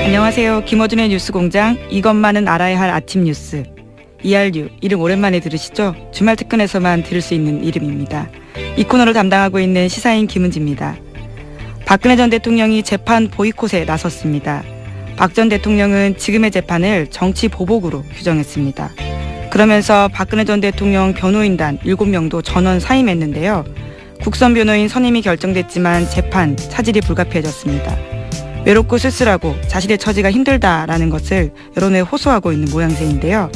안녕하세요. 김어준의 뉴스공장, 이것만은 알아야 할 아침 뉴스. ERU, 이름 오랜만에 들으시죠? 주말 특근에서만 들을 수 있는 이름입니다. 이 코너를 담당하고 있는 시사인 김은지입니다. 박근혜 전 대통령이 재판 보이콧에 나섰습니다. 박 전 대통령은 지금의 재판을 정치 보복으로 규정했습니다. 그러면서 박근혜 전 대통령 변호인단 7명도 전원 사임했는데요. 국선 변호인 선임이 결정됐지만 재판 차질이 불가피해졌습니다. 외롭고 쓸쓸하고 자신의 처지가 힘들다라는 것을 여론에 호소하고 있는 모양새인데요.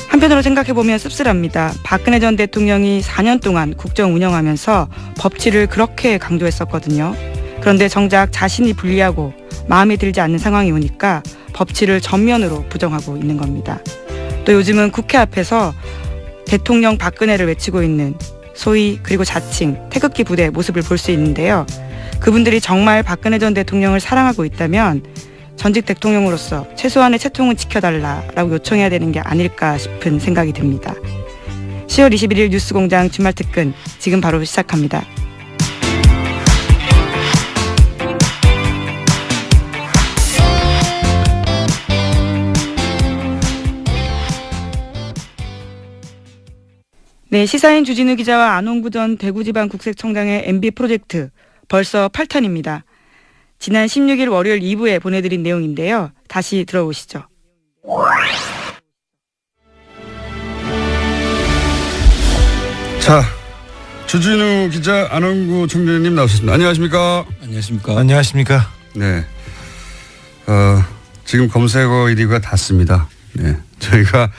한편으로 생각해보면 씁쓸합니다. 박근혜 전 대통령이 4년 동안 국정 운영하면서 법치를 그렇게 강조했었거든요. 그런데 정작 자신이 불리하고 마음에 들지 않는 상황이 오니까 법치를 전면으로 부정하고 있는 겁니다. 또 요즘은 국회 앞에서 대통령 박근혜를 외치고 있는 소위 그리고 자칭 태극기 부대 모습을 볼 수 있는데요. 그분들이 정말 박근혜 전 대통령을 사랑하고 있다면 전직 대통령으로서 최소한의 채통은 지켜달라라고 요청해야 되는 게 아닐까 싶은 생각이 듭니다. 10월 21일 뉴스공장 주말 특근 지금 바로 시작합니다. 네, 시사인 주진우 기자와 안홍구 전 대구지방국세청장의 MB 프로젝트 벌써 8탄입니다. 지난 16일 월요일 2부에 보내드린 내용인데요. 다시 들어보시죠. 자, 주진우 기자, 안홍구 청장님 나오셨습니다. 안녕하십니까? 안녕하십니까? 안녕하십니까? 네. 지금 검색어 1위가 닿습니다. 네. 저희가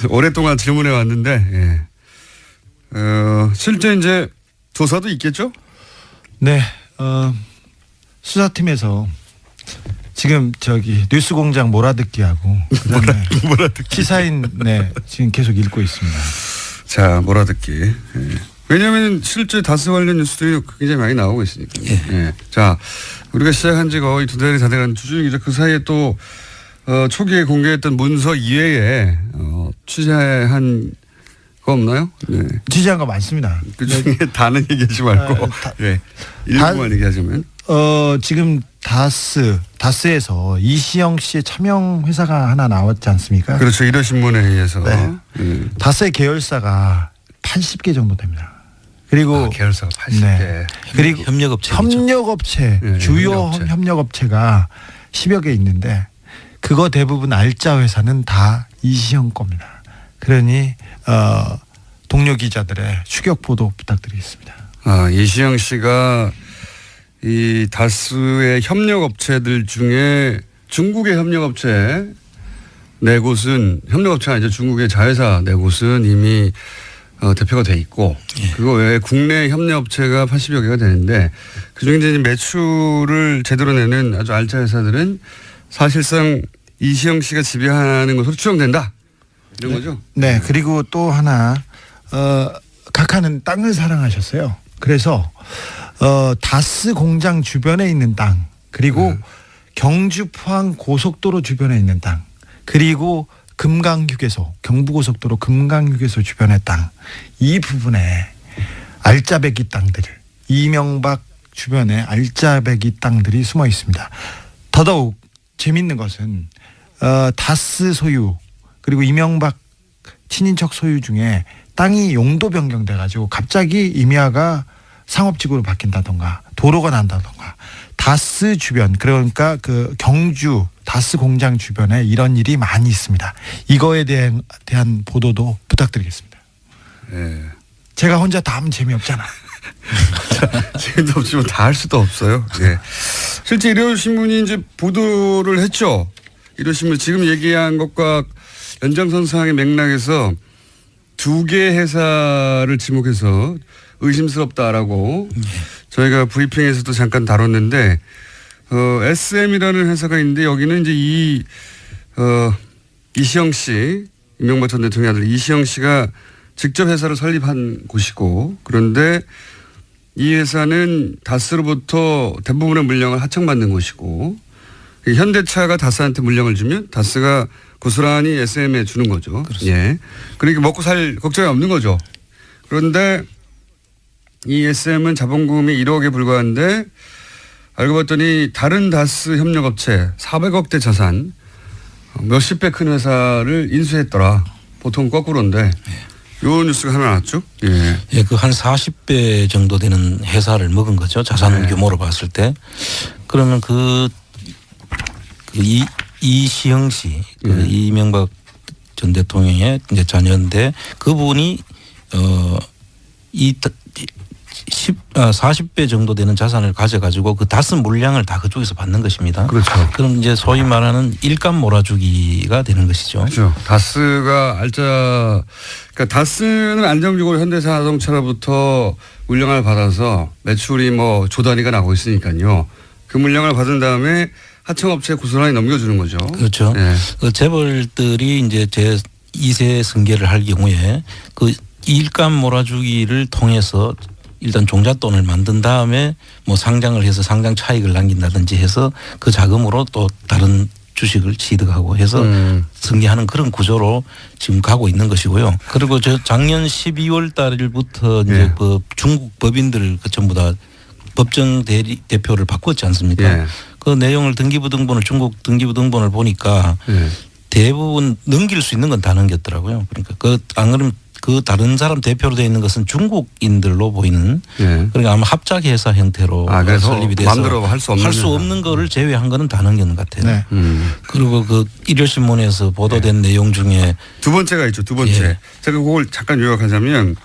오랫동안 질문해 왔는데, 실제 이제 조사도 있겠죠? 네, 수사팀에서 지금 뉴스공장 몰아듣기하고 그다음에 몰아듣기. 시사인 지금 계속 읽고 있습니다. 자, 몰아듣기. 예. 왜냐하면 실제 다스 관련 뉴스들이 굉장히 많이 나오고 있으니까. 예. 예. 자, 우리가 시작한 지가 거의 2달이 다 돼가는 주진우 기자 그 사이에 또 초기에 공개했던 문서 이외에 취재한 거 없나요? 네. 취재한 거 많습니다. 그 중에 다는 얘기하지 말고 네. 일부만 얘기하자면 지금 다스에서 이시영 씨의 차명 회사가 하나 나왔지 않습니까? 그렇죠. 일요신문에 의해서 네. 다스의 계열사가 80개 정도 됩니다. 그리고 계열사가 80개. 네. 그리고 협력업체 네, 주요 협력업체가 10여 개 있는데 그거 대부분 알짜 회사는 다 이시영 겁니다. 그러니 동료 기자들의 추격 보도 부탁드리겠습니다. 이시영 씨가 이 다스의 협력업체들 중에 중국의 협력업체 네 곳은 협력업체가 아니죠. 중국의 자회사 네 곳은 이미 대표가 돼 있고 그거 외에 국내 협력업체가 80여 개가 되는데 그중에 이제 매출을 제대로 내는 아주 알짜 회사들은 사실상 이시영 씨가 지배하는 것으로 추정된다. 이런 거죠? 네. 그리고 또 하나 각하는 땅을 사랑하셨어요. 그래서 다스 공장 주변에 있는 땅 그리고 경주 포항 고속도로 주변에 있는 땅 그리고 금강휴게소 경부고속도로 금강휴게소 주변의 땅 이 부분에 알짜배기 땅들을 이명박 주변에 알짜배기 땅들이 숨어 있습니다. 더더욱 재밌는 것은 다스 소유 그리고 이명박 친인척 소유 중에 땅이 용도 변경돼 가지고 갑자기 임야가 상업지구로 바뀐다던가 도로가 난다던가 다스 주변 그러니까 그 경주 다스 공장 주변에 이런 일이 많이 있습니다. 이거에 대한 보도도 부탁드리겠습니다. 네. 제가 혼자 다 하면 재미없잖아. 책임도 없지만 다 할 수도 없어요. 예. 실제 일요신문이 이제 보도를 했죠. 일요신문 지금 얘기한 것과 연장선상의 맥락에서 2개 회사를 지목해서 의심스럽다라고 저희가 브리핑에서도 잠깐 다뤘는데 SM이라는 회사가 있는데 여기는 이제 이시영 씨, 이명박 전 대통령 아들 이시영 씨가 직접 회사를 설립한 곳이고 그런데 이 회사는 다스로부터 대부분의 물량을 하청받는 곳이고 현대차가 다스한테 물량을 주면 다스가 고스란히 SM에 주는 거죠. 그렇습니다. 예. 그러니까 먹고 살 걱정이 없는 거죠. 그런데 이 SM은 자본금이 1억에 불과한데 알고 봤더니 다른 다스 협력업체 400억대 자산 몇십 배 큰 회사를 인수했더라. 보통 거꾸로인데 요 뉴스가 하나 나왔죠. 예. 예, 그 한 40배 정도 되는 회사를 먹은 거죠. 자산 규모로 봤을 때. 그러면 이시영 씨, 이명박 전 대통령의 이제 자녀인데 그분이 40배 정도 되는 자산을 가져가지고 그 다스 물량을 다 그쪽에서 받는 것입니다. 그렇죠. 그럼 이제 소위 말하는 일감 몰아주기가 되는 것이죠. 그렇죠. 다스가 그러니까 다스는 안정적으로 현대자동차로부터 물량을 받아서 매출이 뭐 조 단위가 나고 있으니까요. 그 물량을 받은 다음에 하청업체에 고스란히 넘겨주는 거죠. 그렇죠. 네. 그 재벌들이 이제 제 2세 승계를 할 경우에 그 일감 몰아주기를 통해서 일단 종잣돈을 만든 다음에 뭐 상장을 해서 상장 차익을 남긴다든지 해서 그 자금으로 또 다른 주식을 취득하고 해서 승계하는 그런 구조로 지금 가고 있는 것이고요. 그리고 저 작년 12월 달부터 이제 그 중국 법인들 그 전부 다 법정 대표를 바꿨지 않습니까? 그 내용을 등기부등본을 중국 등기부등본을 보니까 대부분 넘길 수 있는 건 다 넘겼더라고요. 그러니까 안 그러면 그 다른 사람 대표로 되어 있는 것은 중국인들로 보이는 그러니까 아마 합작회사 형태로 설립이 돼서 마음대로 할 수 없는 거를 제외한 거는 다 넘기는 것 같아요. 그리고 그 일요신문에서 보도된 내용 중에 두 번째가 있죠. 두 번째. 제가 그걸 잠깐 요약하자면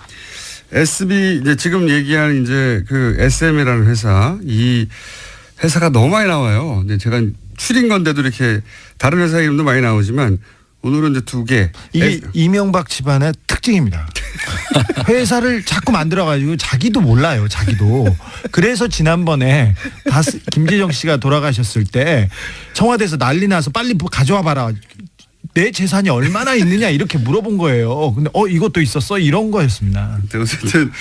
SB 이제 지금 얘기한 이제 그 SM이라는 회사 이 회사가 너무 많이 나와요. 근데 제가 추린 건데도 이렇게 다른 회사 이름도 많이 나오지만 오늘은 이제 두 개. 이게 이명박 집안의 특징입니다. 회사를 자꾸 만들어가지고 자기도 몰라요. 자기도. 그래서 지난번에 김재정 씨가 돌아가셨을 때 청와대에서 난리 나서 빨리 가져와 봐라. 내 재산이 얼마나 있느냐 이렇게 물어본 거예요. 근데 이것도 있었어? 이런 거였습니다. 어쨌든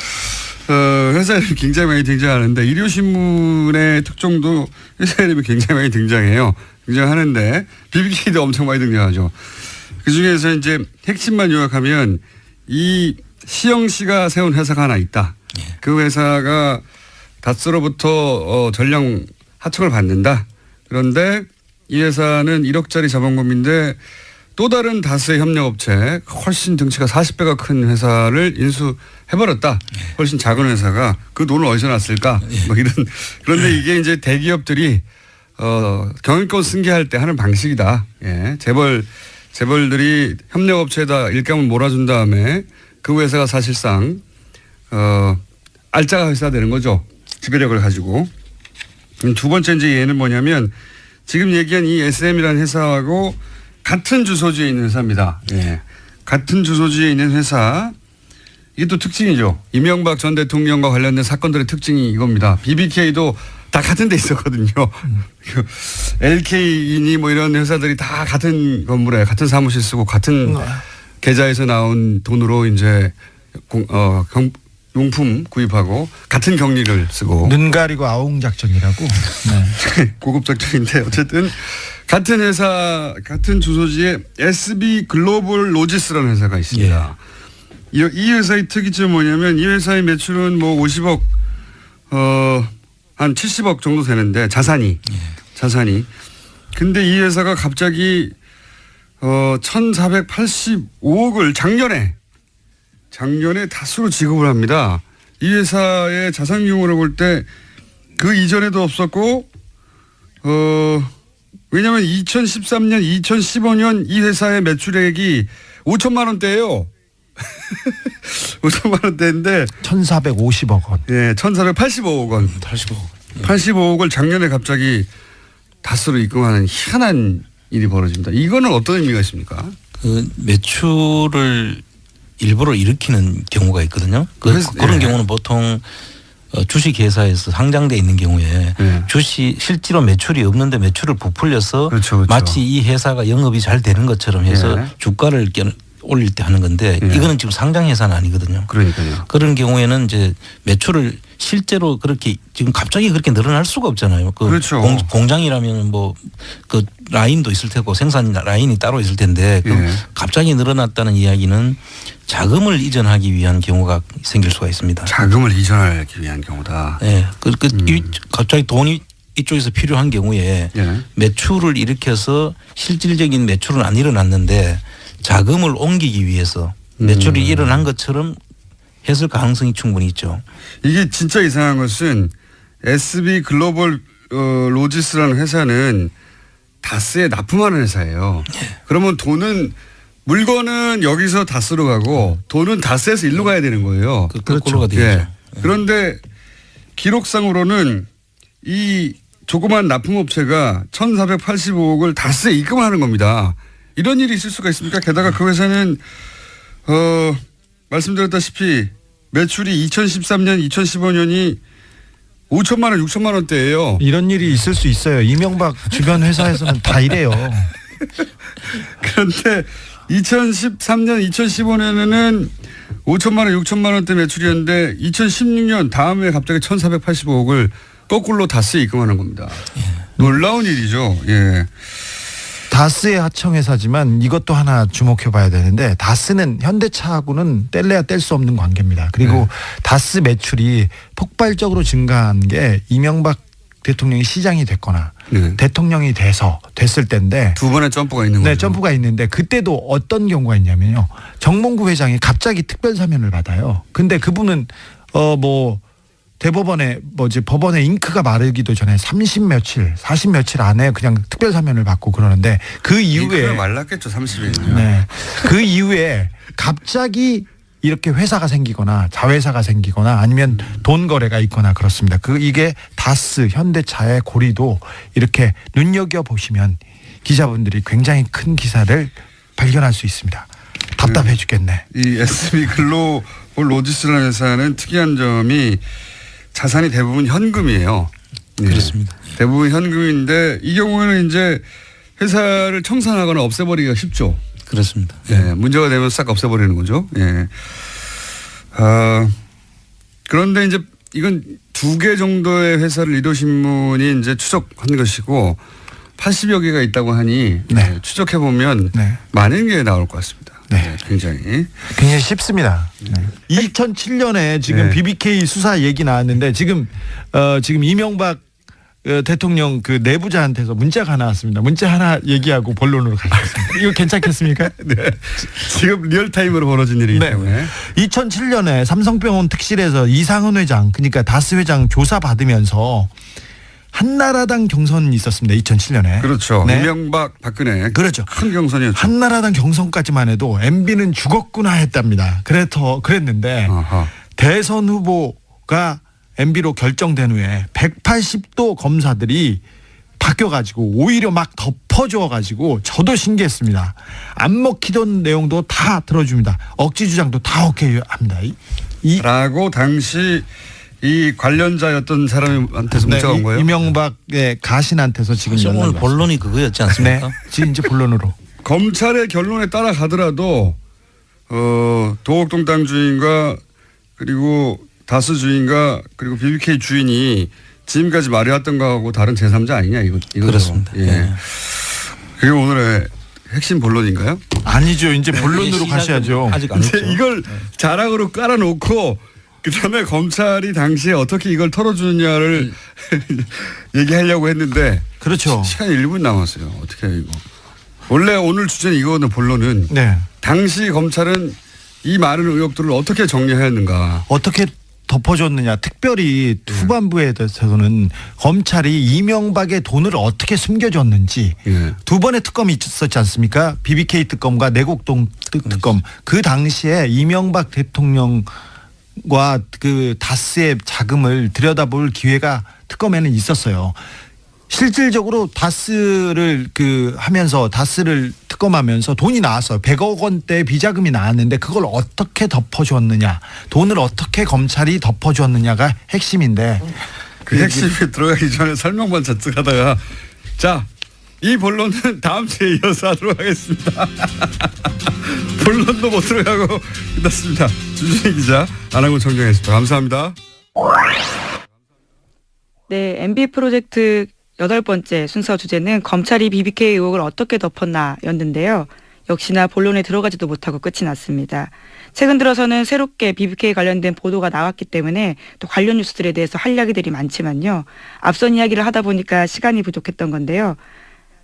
회사 이름이 굉장히 많이 등장하는데 일요신문의 특종도 회사 이름이 굉장히 많이 등장하는데 BBK도 엄청 많이 등장하죠. 그중에서 이제 핵심만 요약하면 이 시영 씨가 세운 회사가 하나 있다. 그 회사가 다스로부터 전량 하청을 받는다. 그런데 이 회사는 1억짜리 자본금인데 또 다른 다스의 협력업체 훨씬 등치가 40배가 큰 회사를 인수해버렸다. 훨씬 작은 회사가 그 돈을 어디서 났을까? 뭐 이런. 그런데 이게 이제 대기업들이 경영권 승계할 때 하는 방식이다. 예. 재벌들이 협력업체에다 일감을 몰아준 다음에 그 회사가 사실상 알짜가 회사가 되는 거죠. 지배력을 가지고. 두 번째 이제 얘는 뭐냐면 지금 얘기한 이 SM이라는 회사하고 같은 주소지에 있는 회사입니다. 예. 같은 주소지에 있는 회사. 이게 또 특징이죠. 이명박 전 대통령과 관련된 사건들의 특징이 이겁니다. BBK도 다 같은 데 있었거든요. LK이니 뭐 이런 회사들이 다 같은 건물에 같은 사무실 쓰고 같은 계좌에서 나온 돈으로 이제 용품 구입하고 같은 경리를 쓰고. 눈 가리고 아웅 작전이라고. 네. 고급 작전인데 어쨌든 같은 회사 같은 주소지에 SB 글로벌 로지스라는 회사가 있습니다. 이 회사의 특이점은 뭐냐면 이 회사의 매출은 뭐 50억 한 70억 정도 되는데 자산이. 근데 이 회사가 갑자기 1,485억을 작년에 다수로 지급을 합니다. 이 회사의 자산 규모를 볼 때 그 이전에도 없었고 왜냐하면 2013년, 2015년 이 회사의 매출액이 5천만 원대예요. 5천만 원대인데 1,450억 원. 예, 1,485억 원. 85억을 작년에 갑자기 다스로 입금하는 희한한 일이 벌어집니다. 이거는 어떤 의미가 있습니까? 그 매출을 일부러 일으키는 경우가 있거든요. 그런 경우는 보통 주식회사에서 상장돼 있는 경우에 실제로 매출이 없는데 매출을 부풀려서 그렇죠. 마치 이 회사가 영업이 잘 되는 것처럼 해서 주가를 올릴 때 하는 건데 예. 이거는 지금 상장 회사는 아니거든요. 그러니까요. 그런 경우에는 이제 매출을 실제로 그렇게 지금 갑자기 그렇게 늘어날 수가 없잖아요. 그 그렇죠. 공장이라면 뭐 그 라인도 있을 테고 생산 라인이 따로 있을 텐데 그 예. 갑자기 늘어났다는 이야기는 자금을 이전하기 위한 경우가 생길 수가 있습니다. 자금을 이전하기 위한 경우다. 예. 갑자기 돈이 이쪽에서 필요한 경우에 예. 매출을 일으켜서 실질적인 매출은 안 일어났는데 자금을 옮기기 위해서 매출이 일어난 것처럼 했을 가능성이 충분히 있죠. 이게 진짜 이상한 것은 SB 글로벌 로지스라는 회사는 다스에 납품하는 회사예요. 그러면 물건은 여기서 다스로 가고 돈은 다스에서 일로 가야 되는 거예요. 거꾸로가 되죠. 예. 그런데 기록상으로는 이 조그만 납품업체가 1,485억을 다스에 입금하는 겁니다. 이런 일이 있을 수가 있습니까? 게다가 그 회사는 말씀드렸다시피 매출이 2013년, 2015년이 5천만 원, 6천만 원대예요. 이런 일이 있을 수 있어요. 이명박 주변 회사에서는 다 이래요. 그런데 2013년, 2015년에는 5천만 원, 6천만 원대 매출이었는데 2016년 다음에 갑자기 1,485억을 거꾸로 다스에 입금하는 겁니다. 놀라운 일이죠. 예. 다스의 하청회사지만 이것도 하나 주목해 봐야 되는데 다스는 현대차하고는 뗄래야 뗄 수 없는 관계입니다. 그리고 다스 매출이 폭발적으로 증가한 게 이명박 대통령이 시장이 됐거나 대통령이 됐을 때인데 두 번의 점프가 있는 거죠. 네, 점프가 있는데 그때도 어떤 경우가 있냐면요. 정몽구 회장이 갑자기 특별 사면을 받아요. 근데 그분은 대법원에 법원에 잉크가 마르기도 전에 30 며칠, 40 며칠 안에 그냥 특별 사면을 받고 그러는데 그 이후에 말랐겠죠. 30일이면. 네. 그 이후에 갑자기 이렇게 회사가 생기거나 자회사가 생기거나 아니면 돈 거래가 있거나 그렇습니다. 이게 다스 현대차의 고리도 이렇게 눈여겨 보시면 기자분들이 굉장히 큰 기사를 발견할 수 있습니다. 답답해 죽겠네. 이 SB 글로벌 로지스라는 회사는 특이한 점이 자산이 대부분 현금이에요. 네. 그렇습니다. 대부분 현금인데 이 경우에는 이제 회사를 청산하거나 없애버리기가 쉽죠. 그렇습니다. 예, 문제가 되면 싹 없애버리는 거죠. 예. 그런데 이제 이건 2개 정도의 회사를 일요신문이 이제 추적한 것이고 80여 개가 있다고 하니 네. 추적해 보면 네. 많은 게 나올 것 같습니다. 네. 굉장히 쉽습니다. 2007년에 지금 BBK 수사 얘기 나왔는데 지금 이명박 대통령 그 내부자한테서 문자가 하나 왔습니다. 문자 하나 얘기하고 본론으로 가겠습니다. 이거 괜찮겠습니까? 네. 지금 리얼타임으로 벌어진 일이기 때문에 2007년에 삼성병원 특실에서 이상은 회장 그러니까 다스 회장 조사받으면서 한나라당 경선이 있었습니다. 2007년에. 그렇죠. 네. 이명박 박근혜 그렇죠. 큰 경선이었죠. 한나라당 경선까지만 해도 MB는 죽었구나 했답니다. 그랬는데 아하. 대선 후보가 MB로 결정된 후에 180도 검사들이 바뀌어가지고 오히려 막 덮어줘가지고 저도 신기했습니다. 안 먹히던 내용도 다 들어줍니다. 억지 주장도 다 오케이 합니다. 라고 당시 이 관련자였던 사람한테서 문자가 온 거예요? 이명박의 가신한테서 지금 오늘 연락이 본론이 그거였지 않습니까? 네. 지금 이제 본론으로. 검찰의 결론에 따라가더라도 도곡동 주인과 그리고 다스 주인과 그리고 BBK 주인이 지금까지 말해왔던 거하고 다른 제3자 아니냐 이거죠. 그렇습니다. 예. 네. 그게 오늘의 핵심 본론인가요? 아니죠. 이제 본론으로 가셔야죠. 아직 안 했죠. 이걸 자락으로 깔아놓고 그다음에 검찰이 당시에 어떻게 이걸 털어주느냐를 얘기하려고 했는데 그렇죠. 시간이 1분 남았어요. 어떻게 해요 이거. 원래 오늘 주제는 이거는 본론은 네. 당시 검찰은 이 많은 의혹들을 어떻게 정리하였는가. 어떻게 덮어줬느냐. 특별히 후반부에 대해서는 검찰이 이명박의 돈을 어떻게 숨겨줬는지 두 번의 특검이 있었지 않습니까? BBK 특검과 내곡동 특검. 그 당시에 이명박 대통령과 그 다스의 자금을 들여다볼 기회가 특검에는 있었어요. 실질적으로 다스를 하면서 다스를 특검하면서 돈이 나왔어요. 100억 원대 비자금이 나왔는데 그걸 어떻게 덮어주었느냐, 돈을 어떻게 검찰이 덮어주었느냐가 핵심인데 그 핵심에 들어가기 전에 설명만 잔뜩 하다가 자, 이 본론은 다음 주에 이어서 하도록 하겠습니다. 본론도 못 들어가고 끝났습니다. 주진희 기자, 안하고 청정했습니다. 감사합니다. 네, MB 프로젝트 8번째 순서 주제는 검찰이 BBK 의혹을 어떻게 덮었나였는데요. 역시나 본론에 들어가지도 못하고 끝이 났습니다. 최근 들어서는 새롭게 BBK 관련된 보도가 나왔기 때문에 또 관련 뉴스들에 대해서 할 이야기들이 많지만요. 앞선 이야기를 하다 보니까 시간이 부족했던 건데요.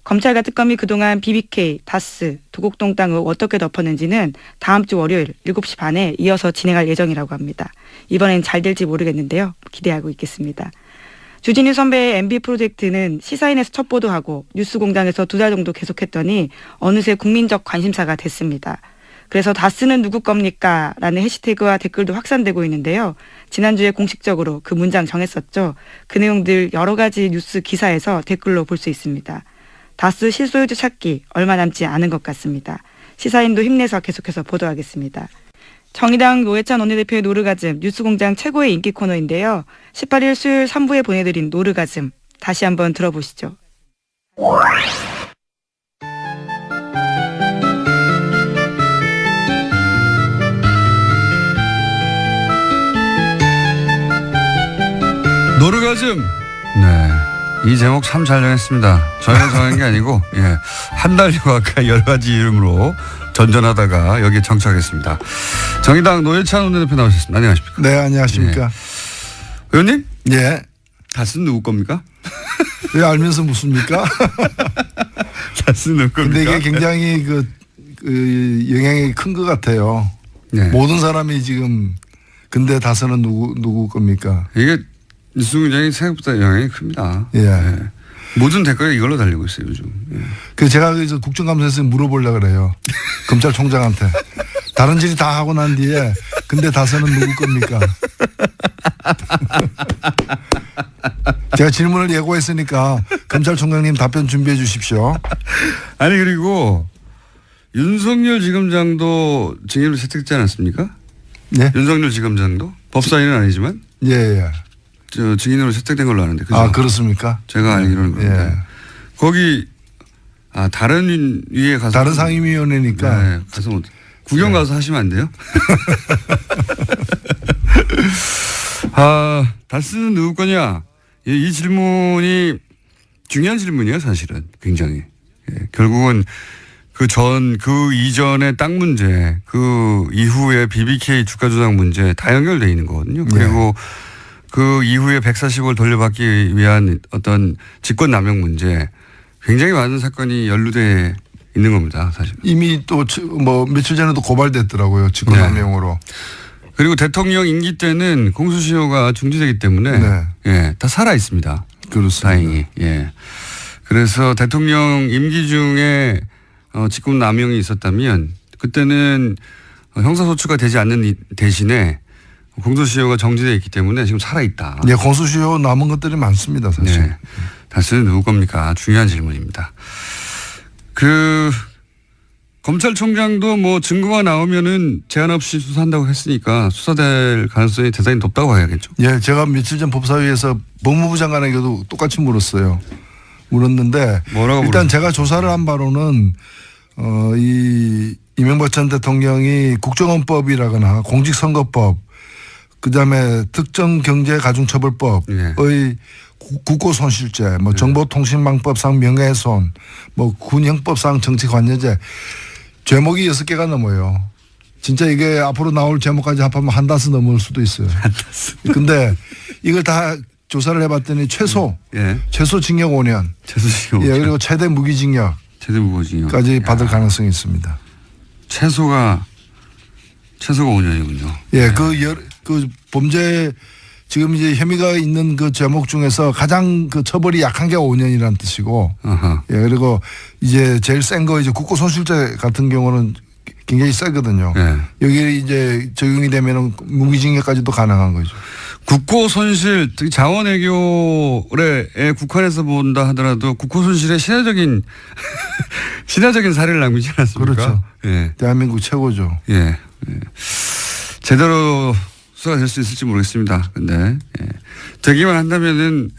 검찰과 특검이 그동안 BBK, 다스, 도곡동 땅 의혹 어떻게 덮었는지는 다음 주 월요일 7시 반에 이어서 진행할 예정이라고 합니다. 이번엔 잘 될지 모르겠는데요. 기대하고 있겠습니다. 주진우 선배의 MB 프로젝트는 시사인에서 첫 보도하고 뉴스공장에서 2달 정도 계속했더니 어느새 국민적 관심사가 됐습니다. 그래서 다스는 누구 겁니까? 라는 해시태그와 댓글도 확산되고 있는데요. 지난주에 공식적으로 그 문장 정했었죠. 그 내용들 여러 가지 뉴스 기사에서 댓글로 볼 수 있습니다. 다스 실소유주 찾기 얼마 남지 않은 것 같습니다. 시사인도 힘내서 계속해서 보도하겠습니다. 정의당 노회찬 원내대표의 노르가즘, 뉴스공장 최고의 인기 코너인데요. 18일 수요일 3부에 보내드린 노르가즘, 다시 한번 들어보시죠. 노르가즘. 네. 이 제목 참 잘 정했습니다. 저희가 정한 게 아니고, 예. 한 달여 가까이 여러 가지 이름으로 전전하다가 여기에 정착했습니다. 정의당 노회찬 원내대표 나오셨습니다. 안녕하십니까? 네, 안녕하십니까? 예. 의원님? 예. 다스는 누구 겁니까? 왜 알면서 묻습니까? 다스는 누구 겁니까? 근데 이게 굉장히 그 영향이 큰 것 같아요. 네. 모든 사람이 지금 근데 다스는 누구 겁니까? 이게 뉴스공장이 생각보다 영향이 큽니다. 예. 예. 모든 댓글이 이걸로 달리고 있어요, 요즘. 예. 그 제가 그래서 국정감사에서 물어보려고 그래요. 검찰총장한테. 다른 질의 다 하고 난 뒤에 근데 다스는 누구 겁니까? 제가 질문을 예고했으니까 검찰총장님 답변 준비해 주십시오. 아니 그리고 윤석열 지검장도 증인으로 채택되지 않았습니까? 네. 윤석열 지검장도 법사위는 아니지만 예, 예. 저 증인으로 채택된 걸로 아는데. 그죠? 아, 그렇습니까? 제가 알기로는 그런데. 예. 거기 다른 위에 가서 다른 상임위원회니까. 네, 가서 뭐 구경 가서 하시면 안 돼요? 다스는 누구 거냐? 이 질문이 중요한 질문이에요, 사실은. 굉장히. 예, 결국은 그 이전의 땅 문제, 그 이후에 BBK 주가 조작 문제 다 연결되어 있는 거거든요. 그리고 그 이후에 140을 돌려받기 위한 어떤 직권 남용 문제, 굉장히 많은 사건이 연루돼 있는 겁니다, 사실. 이미 또 뭐 며칠 전에도 고발됐더라고요, 직권남용으로. 네. 그리고 대통령 임기 때는 공수시효가 중지되기 때문에 네. 예, 다 살아 있습니다. 그렇습니다. 다행히. 예. 그래서 대통령 임기 중에 직권 남용이 있었다면 그때는 형사소추가 되지 않는 대신에 공소시효가 정지되어 있기 때문에 지금 살아있다. 네, 공소시효 남은 것들이 많습니다, 사실. 네. 다스는 누구 겁니까? 중요한 질문입니다. 검찰총장도 뭐 증거가 나오면은 제한 없이 수사한다고 했으니까 수사될 가능성이 대단히 높다고 봐야겠죠. 예, 제가 며칠 전 법사위에서 법무부 장관에게도 똑같이 물었어요. 물었는데 뭐라고 일단 물었어요? 제가 조사를 한 바로는 이 이명박 전 대통령이 국정원법이라거나 공직선거법 그다음에 특정경제가중처벌법의 네. 국고손실죄, 뭐 정보통신망법상 명예훼손, 뭐 군형법상 정치관여죄 제목이 6개가 넘어요. 진짜 이게 앞으로 나올 제목까지 합하면 한 다스 넘을 수도 있어요. 근데 이걸 다 조사를 해봤더니 최소 징역 5년. 최소 징역 5년. 예, 그리고 최대 무기징역까지 받을 가능성이 있습니다. 최소가 5년이군요. 예, 그 범죄 지금 이제 혐의가 있는 그 제목 중에서 가장 그 처벌이 약한 게 5년이라는 뜻이고, 예, 그리고 이제 제일 센 거 이제 국고손실죄 같은 경우는 굉장히 세거든요. 네. 여기 이제 적용이 되면은 무기징역까지도 가능한 거죠. 국고손실, 특히 자원외교에 국한해서 본다 하더라도 국고손실의 신화적인 사례를 남기지 않았습니까? 그렇죠. 예. 대한민국 최고죠. 예. 제대로 수사가 될 수 있을지 모르겠습니다. 근데 되기만 한다면은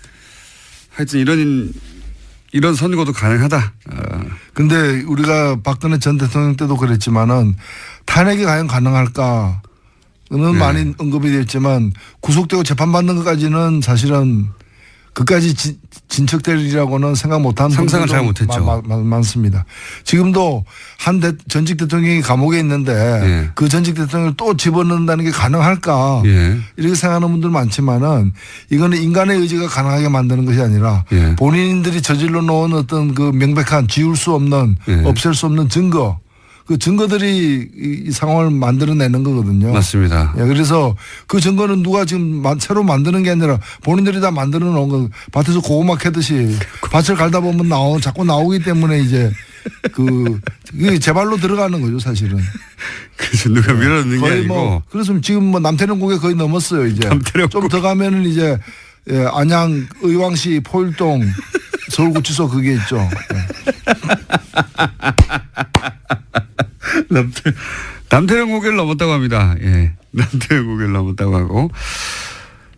하여튼 이런 이런 선거도 가능하다. 근데 우리가 박근혜 전 대통령 때도 그랬지만은 탄핵이 과연 가능할까는 네. 많이 언급이 됐지만 구속되고 재판받는 것까지는 사실은 그까지 진척되리라고는 생각 못한 상상을 분들도 잘 못했죠. 많습니다. 지금도 한 전직 대통령이 감옥에 있는데 예. 그 전직 대통령을 또 집어넣는다는 게 가능할까 예. 이렇게 생각하는 분들 많지만은 이거는 인간의 의지가 가능하게 만드는 것이 아니라 예. 본인들이 저질러 놓은 어떤 그 명백한 지울 수 없는 예. 없앨 수 없는 증거 그 증거들이 이 상황을 만들어내는 거거든요. 맞습니다. 예, 그래서 그 증거는 누가 지금 새로 만드는 게 아니라 본인들이 다 만들어 놓은 거 밭에서 고구마 캐듯이 밭을 갈다 보면 자꾸 나오기 때문에 이제 그게 제 발로 들어가는 거죠 사실은. 그래서 누가 밀어넣는 게 거의 아니고. 뭐 그래서 지금 뭐 남태령국에 거의 넘었어요 이제. 좀 더 가면은 이제 예, 안양 의왕시 포일동 서울구치소 그게 있죠. 예. 남태령 고개를 넘었다고 합니다. 예. 남태령 고개를 넘었다고 하고.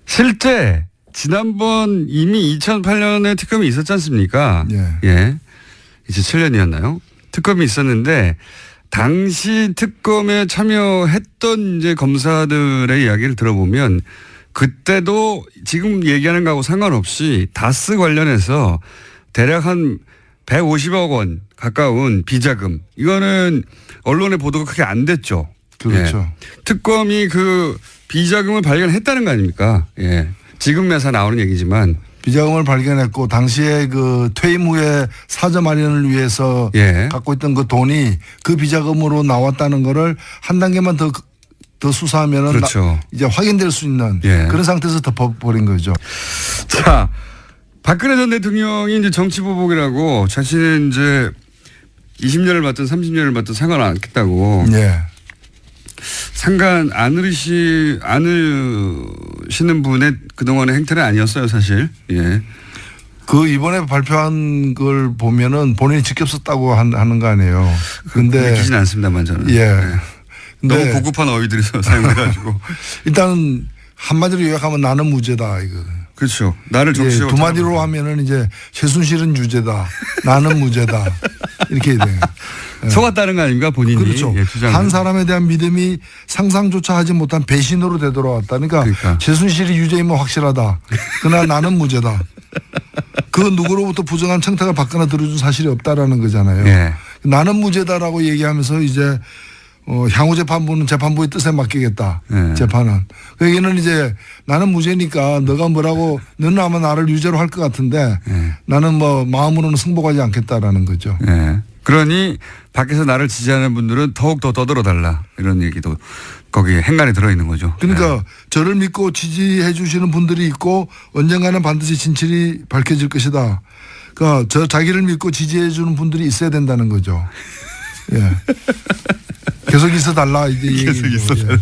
실제 지난번 이미 2008년에 특검이 있었지 않습니까? 예. 예. 2007년이었나요? 특검이 있었는데 당시 특검에 참여했던 이제 검사들의 이야기를 들어보면 그때도 지금 얘기하는 거하고 상관없이 다스 관련해서 대략 한 150억 원 가까운 비자금 이거는 언론의 보도가 크게 안 됐죠. 그렇죠. 예. 특검이 그 비자금을 발견했다는 거 아닙니까? 예. 지금 매사 나오는 얘기지만 비자금을 발견했고 당시에 그 퇴임 후에 사저 마련을 위해서 예. 갖고 있던 그 돈이 그 비자금으로 나왔다는 거를 한 단계만 더 수사하면은 그렇죠. 이제 확인될 수 있는 예. 그런 상태에서 덮어버린 거죠. 자, 박근혜 전 대통령이 이제 정치보복이라고 자신은 이제 20년을 받든 30년을 받든 상관 않겠다고. 예. 상관 않으시는 분의 그동안의 행태는 아니었어요, 사실. 예. 그 이번에 발표한 걸 보면은 본인이 직접 썼다고 하는 거 아니에요. 근데 믿기진 않습니다만 저는. 예. 예. 너무 근데 고급한 어휘들이 사용해가지고. 일단 한마디로 요약하면 나는 무죄다 이거. 그렇죠. 나를 예, 정치적으로. 두 마디로 하면은 이제 최순실은 유죄다. 나는 무죄다. 이렇게 돼요. 속았다는 거 아닙니까 본인이. 그렇죠. 예, 주장을. 한 사람에 대한 믿음이 상상조차 하지 못한 배신으로 되돌아왔다. 그러니까 최순실이 유죄이면 확실하다. 그러나 나는 무죄다. 그 누구로부터 부정한 청탁을 받거나 들어준 사실이 없다라는 거잖아요. 예. 나는 무죄다라고 얘기하면서 이제 향후 재판부는 재판부의 뜻에 맡기겠다. 예. 재판은. 그 얘기는 이제 나는 무죄니까 너가 뭐라고 너는 아마 나를 유죄로 할 것 같은데 예. 나는 뭐 마음으로는 승복하지 않겠다라는 거죠. 예. 그러니 밖에서 나를 지지하는 분들은 더욱 더 떠들어달라 이런 얘기도 거기에 행간에 들어있는 거죠. 그러니까 예. 저를 믿고 지지해 주시는 분들이 있고 언젠가는 반드시 진실이 밝혀질 것이다. 그러니까 자기를 믿고 지지해 주는 분들이 있어야 된다는 거죠. 예. 계속 있어 달라 이제 계속 있어 달라.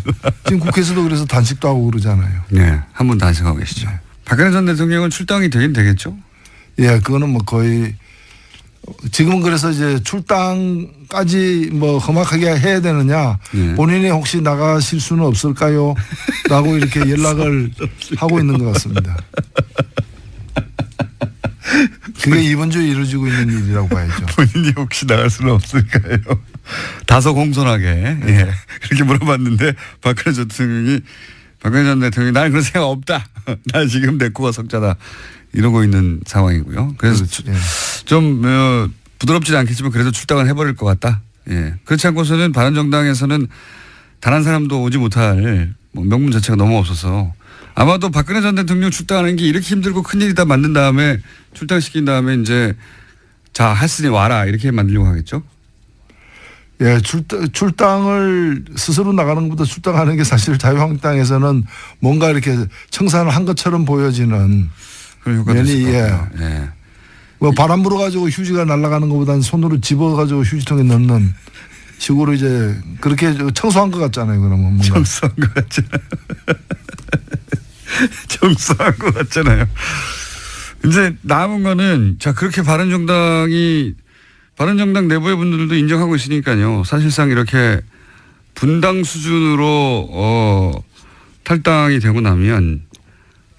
지금 국회에서도 그래서 단식도 하고 그러잖아요. 네, 한 분 단식하고 계시죠. 박근혜 전 대통령은 출당이 되긴 되겠죠? 예, 그거는 뭐 거의 지금은 그래서 이제 출당까지 뭐 험악하게 해야 되느냐 예. 본인이 혹시 나가실 수는 없을까요? 라고 이렇게 연락을 하고 있는 것 같습니다. 그게 이번 주에 이루어지고 있는 일이라고 봐야죠. 본인이 혹시 나갈 수는 없을까요? 다소 공손하게 예. 그렇게 물어봤는데 박근혜 전 대통령이 나는 그런 생각 없다. 나 지금 내 코가 석자다. 이러고 있는 상황이고요. 그래서 그렇죠. 예. 좀 부드럽지는 않겠지만 그래도 출당을 해버릴 것 같다. 예. 그렇지 않고서는 바른정당에서는 단 한 사람도 오지 못할 뭐 명분 자체가 너무 없어서 아마도 박근혜 전 대통령 출당하는 게 이렇게 힘들고 큰일이다 만든 다음에 출당시킨 다음에 이제 자 했으니 와라 이렇게 만들려고 하겠죠. 예, 출당을 스스로 나가는 것보다 출당하는 게 사실 자유한국당에서는 뭔가 이렇게 청산을 한 것처럼 보여지는 그런 효과도 있을 면이 것 예. 같아요. 예. 뭐 바람 불어가지고 휴지가 날아가는 것보다는 손으로 집어가지고 휴지통에 넣는 식으로 이제 그렇게 청소한 것 같잖아요. 그러면 뭔가. 청소한 것 같잖아요. 청소한 것 같잖아요. 이제 남은 거는 자 그렇게 바른정당 내부의 분들도 인정하고 있으니까요. 사실상 이렇게 분당 수준으로 탈당이 되고 나면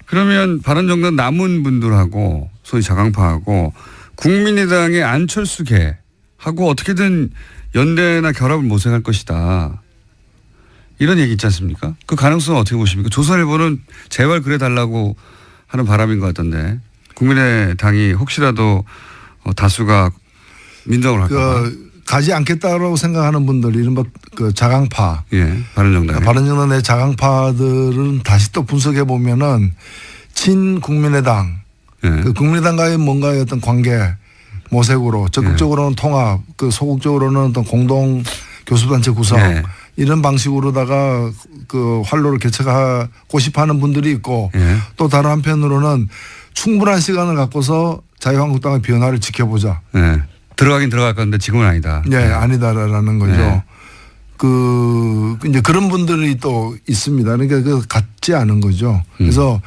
그러면 바른정당 남은 분들하고 소위 자강파하고 국민의당의 안철수계하고 어떻게든 연대나 결합을 모색할 것이다. 이런 얘기 있지 않습니까? 그 가능성은 어떻게 보십니까? 조선일보는 제발 그래달라고 하는 바람인 것 같던데 국민의당이 혹시라도 다수가 민정을 할까? 가지 않겠다고 생각하는 분들 이른바 그 자강파. 예, 바른정당. 바른정당 내 자강파들은 다시 또 분석해 보면은 친국민의당, 예. 그 국민의당과의 뭔가의 어떤 관계 모색으로 적극적으로는 통합, 그 소극적으로는 어떤 공동 교섭단체 구성 예. 이런 방식으로다가 그 활로를 개척하고 싶어하는 분들이 있고 예. 또 다른 한편으로는 충분한 시간을 갖고서 자유한국당의 변화를 지켜보자. 예. 들어가긴 들어갈 건데 지금은 아니다. 네, 아니다라는 거죠. 네. 이제 그런 분들이 또 있습니다. 그러니까 그 같지 않은 거죠. 그래서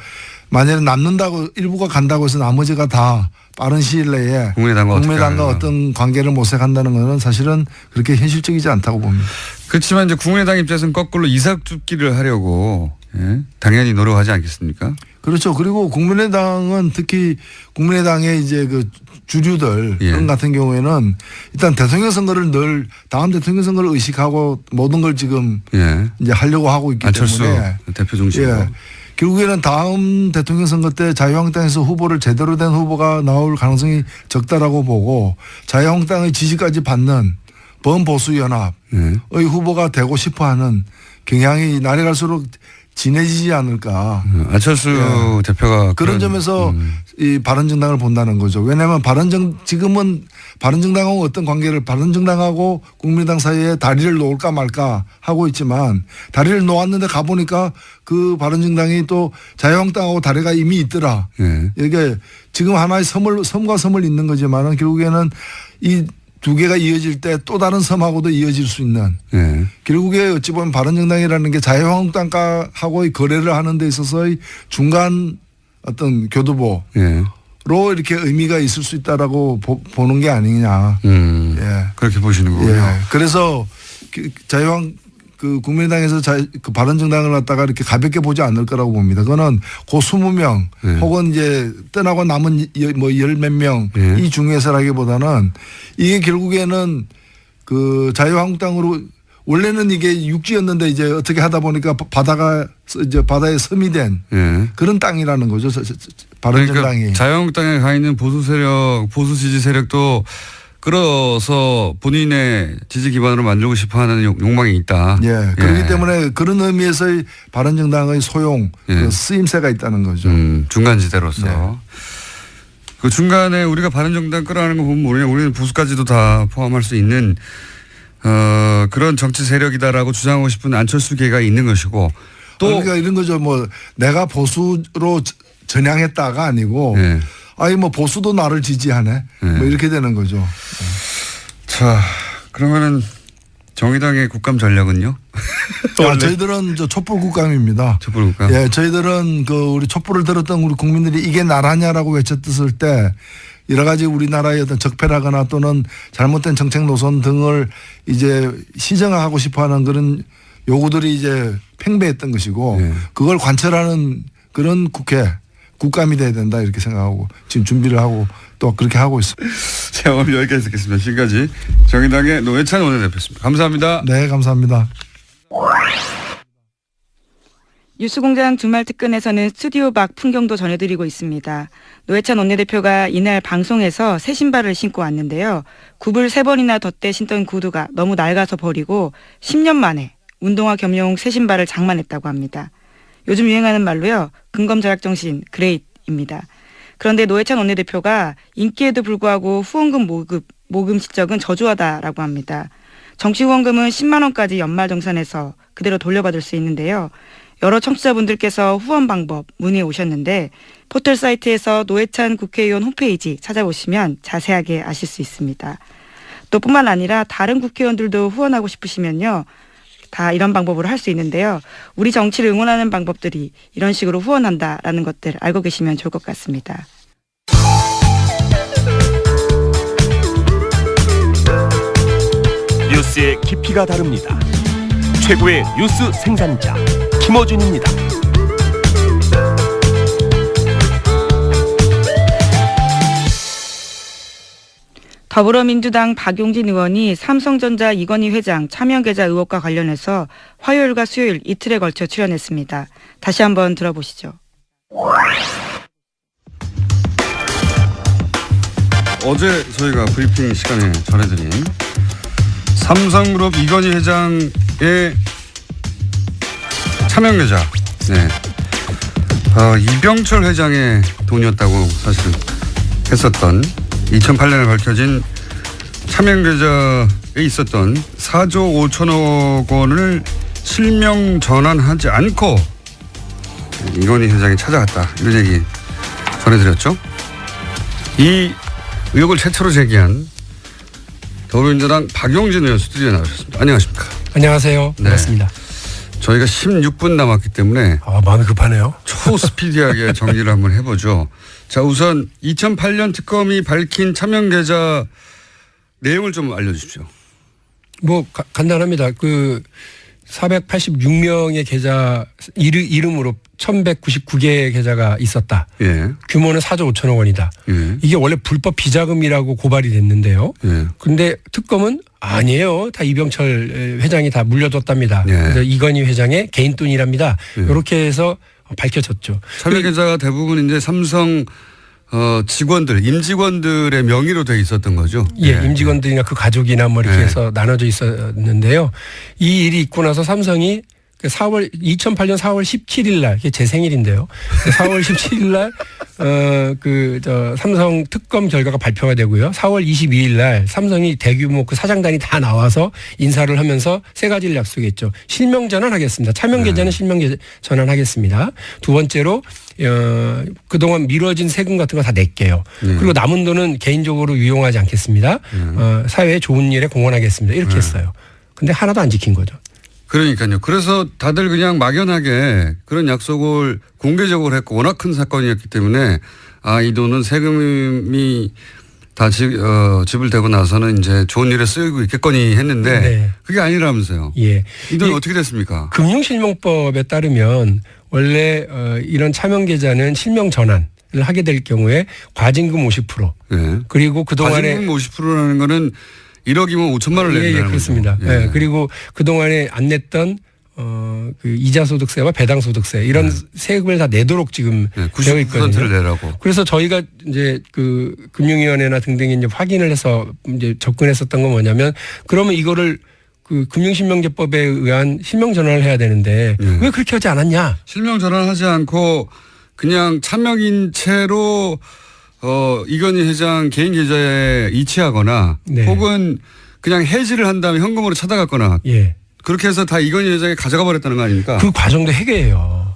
만약에 남는다고 일부가 간다고 해서 나머지가 다 빠른 시일 내에 국민의당과 어떤 관계를 모색한다는 것은 사실은 그렇게 현실적이지 않다고 봅니다. 그렇지만 이제 국민의당 입장에서는 거꾸로 이삭줍기를 하려고 예? 당연히 노력하지 않겠습니까? 그렇죠. 그리고 국민의당은 특히 국민의당의 이제 그 주류들 예. 같은 경우에는 일단 대통령 선거를 늘 다음 대통령 선거를 의식하고 모든 걸 지금 예. 이제 하려고 하고 있기 안철수 때문에 대표 중심으로. 예. 결국에는 다음 대통령 선거 때 자유한국당에서 후보를 제대로 된 후보가 나올 가능성이 적다라고 보고 자유한국당의 지지까지 받는 범보수연합의 후보가 되고 싶어하는 경향이 날이 갈수록 진해지지 않을까. 안철수 예. 대표가 그런 점에서 이 바른정당을 본다는 거죠. 왜냐하면 지금은 바른정당하고 어떤 관계를 바른정당하고 국민의당 사이에 다리를 놓을까 말까 하고 있지만 다리를 놓았는데 가보니까 그 바른정당이 또 자유한국당하고 다리가 이미 있더라. 예. 이게 지금 하나의 섬과 섬을 잇는 거지만은 결국에는 이 두 개가 이어질 때 또 다른 섬하고도 이어질 수 있는 예. 결국에 어찌 보면 바른정당이라는 게 자유한국당하고의 거래를 하는 데 있어서의 중간 어떤 교두보로 예. 이렇게 의미가 있을 수 있다라고 보는 게 아니냐. 예. 그렇게 보시는 거군요. 예. 그래서 그 국민의당에서 그 바른정당을 갖다가 이렇게 가볍게 보지 않을 거라고 봅니다. 그거는 그 20명 혹은 이제 떠나고 남은 뭐 열 몇 명 이 중에서라기보다는 이게 결국에는 그 자유한국당으로 원래는 이게 육지였는데 이제 어떻게 하다 보니까 바다에 섬이 된 그런 땅이라는 거죠. 바른정당이. 그러니까 자유한국당에 가 있는 보수 지지 세력도 끌어서 본인의 지지 기반으로 만들고 싶어하는 욕망이 있다. 예. 그렇기 때문에 그런 의미에서의 바른정당의 소용, 그 쓰임새가 있다는 거죠. 중간지대로서. 네. 그 중간에 우리가 바른정당 끌어가는 거 보면 우리는 보수까지도 다 포함할 수 있는 그런 정치 세력이다라고 주장하고 싶은 안철수계가 있는 것이고 또 그러니까 이런 거죠. 뭐 내가 보수로 전향했다가 아니고 아니 뭐 보수도 나를 지지하네. 뭐 이렇게 되는 거죠. 자, 그러면은 정의당의 국감 전략은요? 저희들은 촛불 국감입니다. 촛불 국감. 예, 저희들은 그 우리 촛불을 들었던 우리 국민들이 이게 나라냐라고 외쳤을 때 여러 가지 우리나라의 어떤 적폐라거나 또는 잘못된 정책 노선 등을 이제 시정하고 싶어하는 그런 요구들이 이제 팽배했던 것이고 그걸 관철하는 그런 국감이 돼야 된다 이렇게 생각하고 지금 준비를 하고 또 그렇게 하고 있습니다. 자, 오늘 여기까지 듣겠습니다. 지금까지 정의당의 노회찬 원내대표였습니다. 감사합니다. 네, 감사합니다. 뉴스공장 주말 특근에서는 스튜디오 밖 풍경도 전해드리고 있습니다. 노회찬 원내대표가 이날 방송에서 새 신발을 신고 왔는데요. 굽을 3번이나 덧대 신던 구두가 너무 낡아서 버리고 10년 만에 운동화 겸용 새 신발을 장만했다고 합니다. 요즘 유행하는 말로요. 근검절약정신 그레이트입니다. 그런데 노회찬 원내대표가 인기에도 불구하고 후원금 모금 실적은 저조하다라고 합니다. 정치 후원금은 10만 원까지 연말정산해서 그대로 돌려받을 수 있는데요. 여러 청취자분들께서 후원 방법 문의해 오셨는데 포털 사이트에서 노회찬 국회의원 홈페이지 찾아보시면 자세하게 아실 수 있습니다. 또 뿐만 아니라 다른 국회의원들도 후원하고 싶으시면요. 다 이런 방법으로 할 수 있는데요. 우리 정치를 응원하는 방법들이 이런 식으로 후원한다라는 것들 알고 계시면 좋을 것 같습니다. 뉴스의 깊이가 다릅니다. 최고의 뉴스 생산자 김어준입니다. 더불어민주당 박용진 의원이 삼성전자 이건희 회장 차명계좌 의혹과 관련해서 화요일과 수요일 이틀에 걸쳐 출연했습니다. 다시 한번 들어보시죠. 어제 저희가 브리핑 시간에 전해드린 삼성그룹 이건희 회장의 차명계좌, 네. 이병철 회장의 돈이었다고 사실은 했었던 2008년에 밝혀진 차명계좌에 있었던 4조 5천억 원을 실명 전환하지 않고 이건희 회장이 찾아갔다. 이런 얘기 전해드렸죠. 이 의혹을 최초로 제기한 더불어민주당 박용진 의원 스튜디오에 나오셨습니다. 안녕하십니까. 안녕하세요. 반갑습니다. 저희가 16분 남았기 때문에 마음이 급하네요. 초스피디하게 정리를 한번 해보죠. 자, 우선 2008년 특검이 밝힌 차명계좌 내용을 좀 알려주십시오. 간단합니다. 486명의 계좌 이름으로 1199개의 계좌가 있었다. 예. 규모는 4조 5천억 원이다. 예. 이게 원래 불법 비자금이라고 고발이 됐는데요. 그런데 특검은 아니에요. 다 이병철 회장이 다 물려줬답니다. 예. 그래서 이건희 회장의 개인 돈이랍니다. 이렇게 해서 밝혀졌죠. 차명계좌가 대부분 이제 삼성 직원들, 임직원들의 명의로 돼 있었던 거죠. 예, 임직원들이나 그 가족이나 뭐 이렇게 해서 나눠져 있었는데요. 이 일이 있고 나서 삼성이 2008년 4월 17일 날, 이게 제 생일인데요. 4월 17일 날, 삼성 특검 결과가 발표가 되고요. 4월 22일 날 삼성이 대규모 그 사장단이 다 나와서 인사를 하면서 세 가지를 약속했죠. 실명 전환하겠습니다. 차명 계좌는 실명 전환하겠습니다. 두 번째로, 그동안 미뤄진 세금 같은 거 다 낼게요. 그리고 남은 돈은 개인적으로 유용하지 않겠습니다. 사회에 좋은 일에 공헌하겠습니다. 이렇게 했어요. 근데 하나도 안 지킨 거죠. 그러니까요. 그래서 다들 그냥 막연하게 그런 약속을 공개적으로 했고 워낙 큰 사건이었기 때문에 이 돈은 세금이 다 지불되고 나서는 이제 좋은 일에 쓰이고 있겠거니 했는데 네. 그게 아니라면서요. 예. 이 돈 어떻게 됐습니까? 금융실명법에 따르면 원래 이런 차명계좌는 실명 전환을 하게 될 경우에 과징금 50% 예. 그리고 그동안에 과징금 50%라는 거는 1억이면 5천만 원을 낸다는 거죠. 그렇습니다. 예. 예. 그리고 그동안에 안 냈던 그 이자소득세와 배당소득세 이런 세금을 다 내도록 지금 되어 있거든요. 90%를 내라고. 그래서 저희가 이제 그 금융위원회나 등등이 이제 확인을 해서 이제 접근했었던 건 뭐냐면 그러면 이거를 그 금융실명제법에 의한 실명 전환을 해야 되는데 왜 그렇게 하지 않았냐? 실명 전환하지 않고 그냥 차명인 채로 이건희 회장 개인 계좌에 이체하거나 혹은 그냥 해지를 한 다음에 현금으로 찾아갔거나 그렇게 해서 다 이건희 회장이 가져가 버렸다는 거 아닙니까? 그 과정도 해괴예요.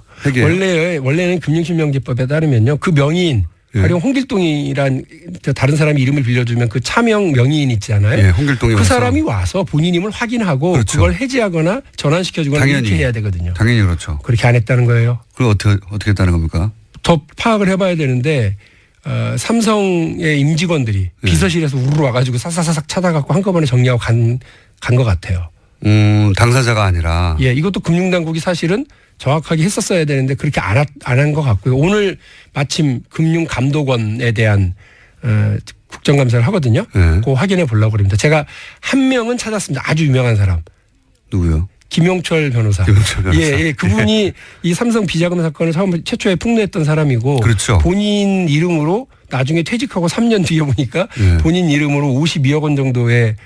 원래는 금융실명제법에 따르면요. 그 명의인 가령 홍길동이란 다른 사람이 이름을 빌려주면 그 차명 명의인 있잖아요. 홍길동이 그 사람이 와서 본인임을 확인하고 그걸 해지하거나 전환시켜주거나 당연히, 이렇게 해야 되거든요. 당연히 그렇죠. 그렇게 안 했다는 거예요. 그걸 어떻게 했다는 겁니까? 더 파악을 해봐야 되는데 삼성의 임직원들이 비서실에서 우르르 와가지고 사사사삭 찾아갖고 한꺼번에 정리하고 간 것 같아요. 당사자가 아니라. 예, 이것도 금융당국이 사실은 정확하게 했었어야 되는데 그렇게 안 한 것 같고요. 오늘 마침 금융감독원에 대한 국정감사를 하거든요. 그거 확인해 보려고 합니다. 제가 한 명은 찾았습니다. 아주 유명한 사람. 누구요? 김용철 변호사. 예, 그분이 이 삼성 비자금 사건을 최초에 폭로했던 사람이고 그렇죠. 본인 이름으로 나중에 퇴직하고 3년 뒤에 보니까 본인 이름으로 52억 원 정도의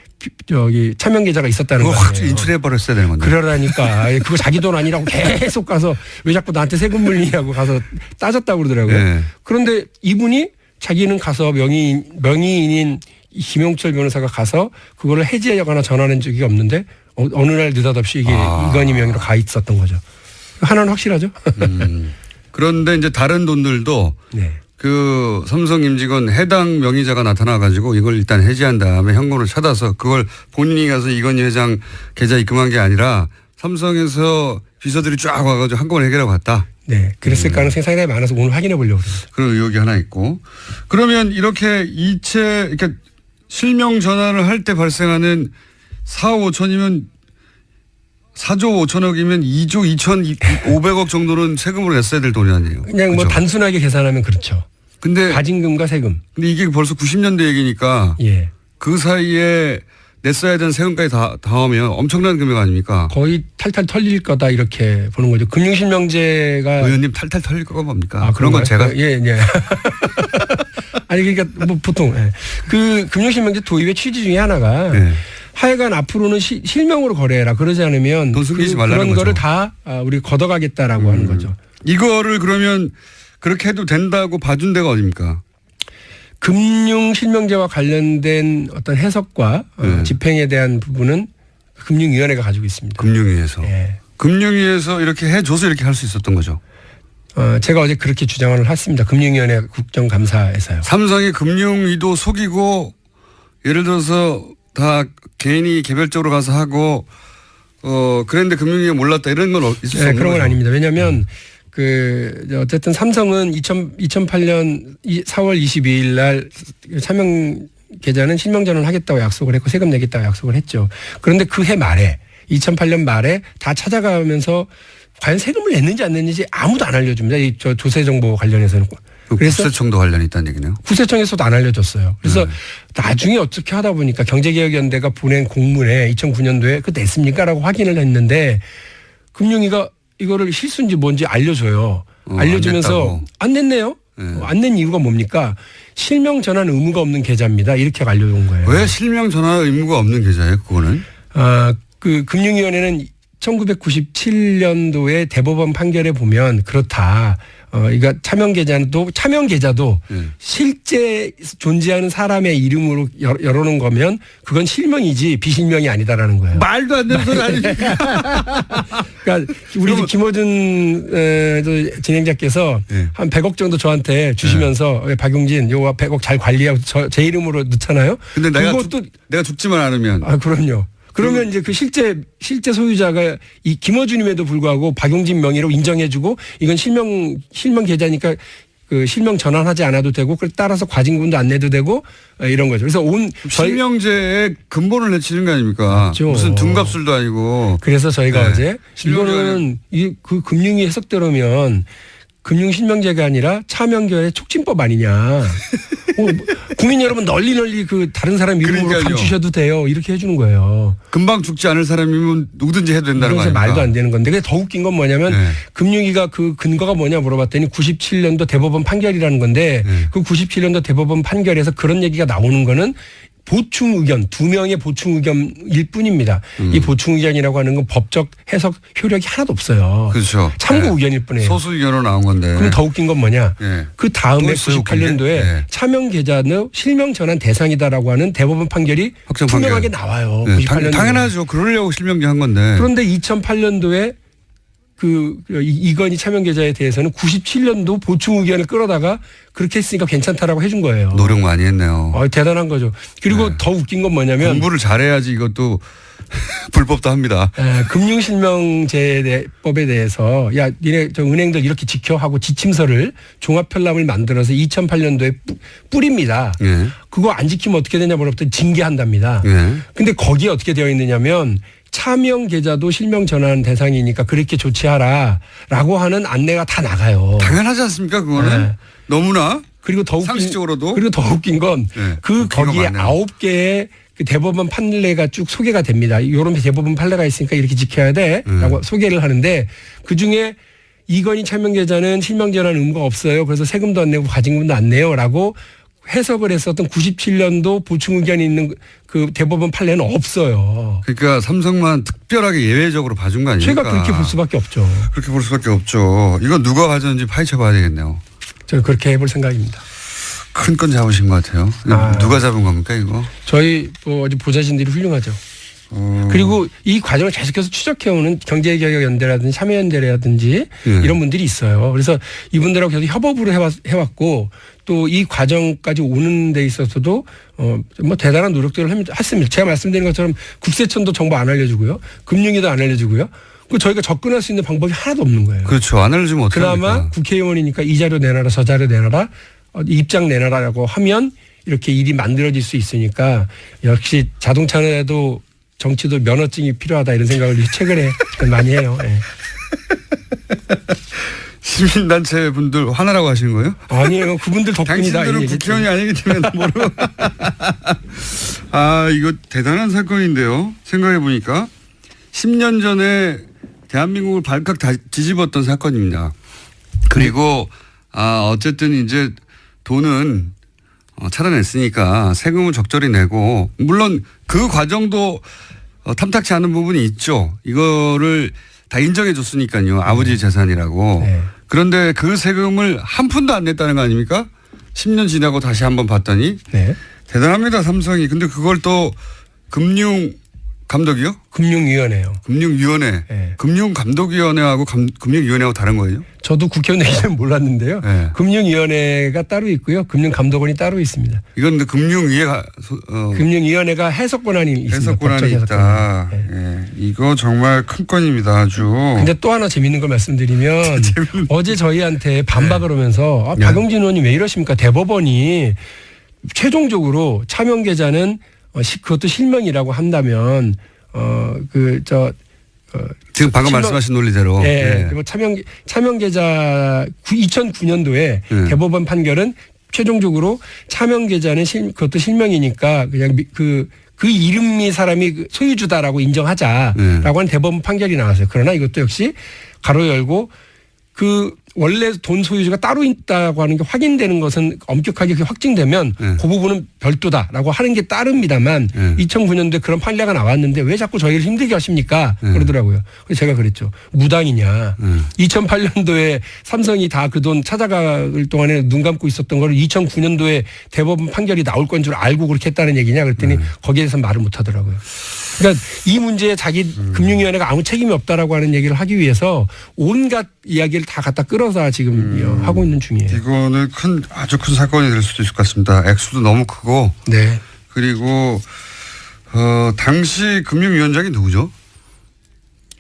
차명 계좌가 있었다는 거예요. 그거 확 인출해 버렸어야 되는 건데. 그러라니까. 그거 자기 돈 아니라고 계속 가서 왜 자꾸 나한테 세금 물리냐고 가서 따졌다고 그러더라고요. 그런데 이분이 자기는 가서 명의인인 김용철 변호사가 가서 그거를 해지하거나 전환한 적이 없는데 어느 날 느닷없이 이게 이건희 명의로 가 있었던 거죠. 하나는 확실하죠. 그런데 이제 다른 돈들도 그 삼성 임직원 해당 명의자가 나타나가지고 이걸 일단 해지한 다음에 현금으로 찾아서 그걸 본인이 가서 이건희 회장 계좌 입금한 게 아니라 삼성에서 비서들이 쫙 와가지고 한꺼번에 해결하고 갔다. 네. 그랬을 가능성이 상당히 많아서 오늘 확인해 보려고 합니다. 그런 의혹이 하나 있고. 그러면 이렇게 그러니까 실명 전환을 할 때 발생하는 4억 5천이면 4조 5천억이면 2조 2,500억 정도는 세금으로 냈어야 될 돈이 아니에요. 그냥 그렇죠? 뭐 단순하게 계산하면 그렇죠. 근데 과징금과 세금. 근데 이게 벌써 90년대 얘기니까 그 사이에 냈어야 되는 세금까지 다 하면 엄청난 금액 아닙니까? 거의 탈탈 털릴 거다 이렇게 보는 거죠. 금융실명제가 의원님 탈탈 털릴 거가 뭡니까? 아, 그런 건 제가 예. 아니 그러니까 뭐 보통 그 금융실명제 도입의 취지 중에 하나가 하여간 앞으로는 실명으로 거래해라. 그러지 않으면 돈 숨기지 말라는 그런 거죠. 거를 다 우리 걷어가겠다라고 하는 거죠. 이거를 그러면 그렇게 해도 된다고 봐준 데가 어딥니까? 금융실명제와 관련된 어떤 해석과 집행에 대한 부분은 금융위원회가 가지고 있습니다. 금융위에서. 예. 금융위에서 이렇게 해줘서 이렇게 할 수 있었던 거죠. 제가 어제 그렇게 주장을 했습니다. 금융위원회 국정감사에서요. 삼성이 금융위도 속이고 예를 들어서 다 개인이 개별적으로 가서 하고 그랬는데 금융위가 몰랐다 이런 건 있을 수 없는 그런 건 거죠. 아닙니다. 왜냐하면 어쨌든 삼성은 2008년 4월 22일 날 차명 계좌는 실명전환을 하겠다고 약속을 했고 세금 내겠다고 약속을 했죠. 그런데 그 해 말에 2008년 말에 다 찾아가면서 과연 세금을 냈는지 안 냈는지 아무도 안 알려줍니다. 이 조세 정보 관련해서는. 그래서 국세청도 관련이 있다는 얘기네요. 국세청에서도 안 알려줬어요. 그래서 나중에 어떻게 하다 보니까 경제개혁연대가 보낸 공문에 2009년도에 그 냈습니까라고 확인을 했는데 금융위가 이거를 실수인지 뭔지 알려줘요. 알려주면서 안 냈네요. 안 낸 이유가 뭡니까? 실명 전환 의무가 없는 계좌입니다. 이렇게 알려준 거예요. 왜 실명 전환 의무가 없는 계좌예요? 그거는? 그 금융위원회는 1997년도에 대법원 판결에 보면 그렇다. 그러니까 차명 계좌도 실제 존재하는 사람의 이름으로 열어놓은 거면 그건 실명이지 비실명이 아니다라는 거예요. 말도 안 되는 소리 아니니까. 그러니까 우리 김어준 진행자께서 한 100억 정도 저한테 주시면서 박용진 요 100억 잘 관리하고 제 이름으로 넣잖아요. 근데 내가 죽지만 않으면. 그럼요. 그러면 이제 그 실제 소유자가 이 김어준임에도 불구하고 박용진 명의로 인정해주고 이건 실명 계좌니까 그 실명 전환하지 않아도 되고 그 따라서 과징금도 안 내도 되고 이런 거죠. 그래서 실명제의 근본을 내치는 거 아닙니까? 맞죠. 무슨 둔갑술도 아니고. 그래서 저희가 어제 이거는 그 금융위 해석대로면 금융실명제가 아니라 차명결의 촉진법 아니냐. 국민 여러분 널리 그 다른 사람 이름으로 감추셔도 돼요. 이렇게 해주는 거예요. 금방 죽지 않을 사람이면 누구든지 해도 된다는 거 아닙니까? 말도 안 되는 건데. 근데 더 웃긴 건 뭐냐면 금융위가 그 근거가 뭐냐 물어봤더니 97년도 대법원 판결이라는 건데 그 97년도 대법원 판결에서 그런 얘기가 나오는 거는 보충 의견, 2명의 보충 의견일 뿐입니다. 이 보충 의견이라고 하는 건 법적 해석 효력이 하나도 없어요. 그렇죠. 참고 의견일 뿐이에요. 소수 의견으로 나온 건데. 그럼 더 웃긴 건 뭐냐. 그 다음에 98년도에 차명 계좌는 실명 전환 대상이다라고 하는 대법원 판결이 투명하게 나와요. 98년도에. 당연하죠. 그러려고 실명제 한 건데. 그런데 2008년도에 이건희 차명 계좌에 대해서는 97년도 보충 의견을 끌어다가 그렇게 했으니까 괜찮다라고 해준 거예요. 노력 많이 했네요. 대단한 거죠. 그리고 더 웃긴 건 뭐냐면 공부를 잘해야지 이것도 불법도 합니다. 금융실명제법에 대해서 니네 은행들 이렇게 지켜 하고 지침서를 종합편람을 만들어서 2008년도에 뿌립니다. 그거 안 지키면 어떻게 되냐 물어봤더니 징계한답니다. 근데 거기에 어떻게 되어 있느냐면 차명 계좌도 실명 전환 대상이니까 그렇게 조치하라라고 하는 안내가 다 나가요. 당연하지 않습니까? 그거는 너무나. 그리고 더 상식적으로도. 그리고 더 웃긴 건 거기에 9개의 그 대법원 판례가 쭉 소개가 됩니다. 이런 대법원 판례가 있으니까 이렇게 지켜야 돼라고 소개를 하는데 그 중에 이건희 차명 계좌는 실명 전환 의무가 없어요. 그래서 세금도 안 내고 과징금도 안 내요라고 해석을 했었던 97년도 보충 의견이 있는 그 대법원 판례는 없어요. 그러니까 삼성만 특별하게 예외적으로 봐준 거 아닙니까? 제가 그렇게 볼 수밖에 없죠. 그렇게 볼 수밖에 없죠. 이건 누가 가졌는지 파헤쳐 봐야 되겠네요. 저는 그렇게 해볼 생각입니다. 큰 건 잡으신 것 같아요. 누가 잡은 겁니까 이거? 저희 어제 보좌진들이 훌륭하죠. 그리고 이 과정을 계속해서 추적해오는 경제개혁연대라든지 참여연대라든지 이런 분들이 있어요. 그래서 이분들하고 계속 협업으로 해왔고 또 이 과정까지 오는 데 있어서도 뭐 대단한 노력들을 했습니다. 제가 말씀드린 것처럼 국세청도 정보 안 알려주고요. 금융위도 안 알려주고요. 그 저희가 접근할 수 있는 방법이 하나도 없는 거예요. 그렇죠. 안 알려주면 어떻게 그나마 합니까? 국회의원이니까 이 자료 내놔라 저 자료 내놔라 입장 내놔라라고 하면 이렇게 일이 만들어질 수 있으니까 역시 자동차에도 정치도 면허증이 필요하다 이런 생각을 최근에 많이 해요. 시민단체 분들 화나라고 하시는 거예요? 아니에요. 그분들 덕분이다. 당신들은 국회의원이 아니기 때문에 모르고. 아, 이거 대단한 사건인데요. 생각해보니까 10년 전에 대한민국을 발칵 뒤집었던 사건입니다. 그리고 어쨌든 이제 돈은 찾아냈으니까 세금을 적절히 내고, 물론 그 과정도 탐탁치 않은 부분이 있죠. 이거를 다 인정해 줬으니까요. 아버지 재산이라고. 네. 그런데 그 세금을 한 푼도 안 냈다는 거 아닙니까? 10년 지나고 다시 한번 봤더니. 네. 대단합니다, 삼성이. 근데 그걸 또 금융감독이요? 금융위원회요. 금융위원회. 네. 금융감독위원회하고 금융위원회하고 다른 거예요? 저도 국회의원 되기 전에 몰랐는데요. 네. 금융위원회가 따로 있고요. 금융감독원이 따로 있습니다. 이건 근데 금융위가 금융위원회가 해석 권한이 있습니다. 해석 권한이 법적 해석 있다. 권한이. 네. 예. 이거 정말 큰 건입니다, 아주. 근데 또 하나 재밌는 걸 말씀드리면 어제 저희한테 반박을 하면서 박용진 의원님 왜 이러십니까? 대법원이 최종적으로 차명 계좌는 그것도 실명이라고 한다면 지금 방금 말씀하신 논리대로. 예. 예. 그리고 차명 계좌 2009년도에 대법원 판결은 최종적으로 차명 계좌는 그것도 실명이니까 그냥 그 이름이 사람이 소유주다라고 인정하자라고 하는 대법원 판결이 나왔어요. 그러나 이것도 역시 가로 열고 원래 돈 소유주가 따로 있다고 하는 게 확인되는 것은 엄격하게 확증되면 그 부분은 별도다라고 하는 게 따릅니다만 2009년도에 그런 판례가 나왔는데 왜 자꾸 저희를 힘들게 하십니까? 그러더라고요. 그래서 제가 그랬죠. 무당이냐. 2008년도에 삼성이 다 그 돈 찾아갈 동안에 눈 감고 있었던 걸 2009년도에 대법원 판결이 나올 건 줄 알고 그렇게 했다는 얘기냐 그랬더니 거기에 대해서 말을 못 하더라고요. 그러니까 이 문제에 자기 금융위원회가 아무 책임이 없다라고 하는 얘기를 하기 위해서 온갖 이야기를 다 갖다 끌어서 지금 하고 있는 중이에요. 이거는 아주 큰 사건이 될 수도 있을 것 같습니다. 액수도 너무 크고. 네. 그리고 당시 금융위원장이 누구죠?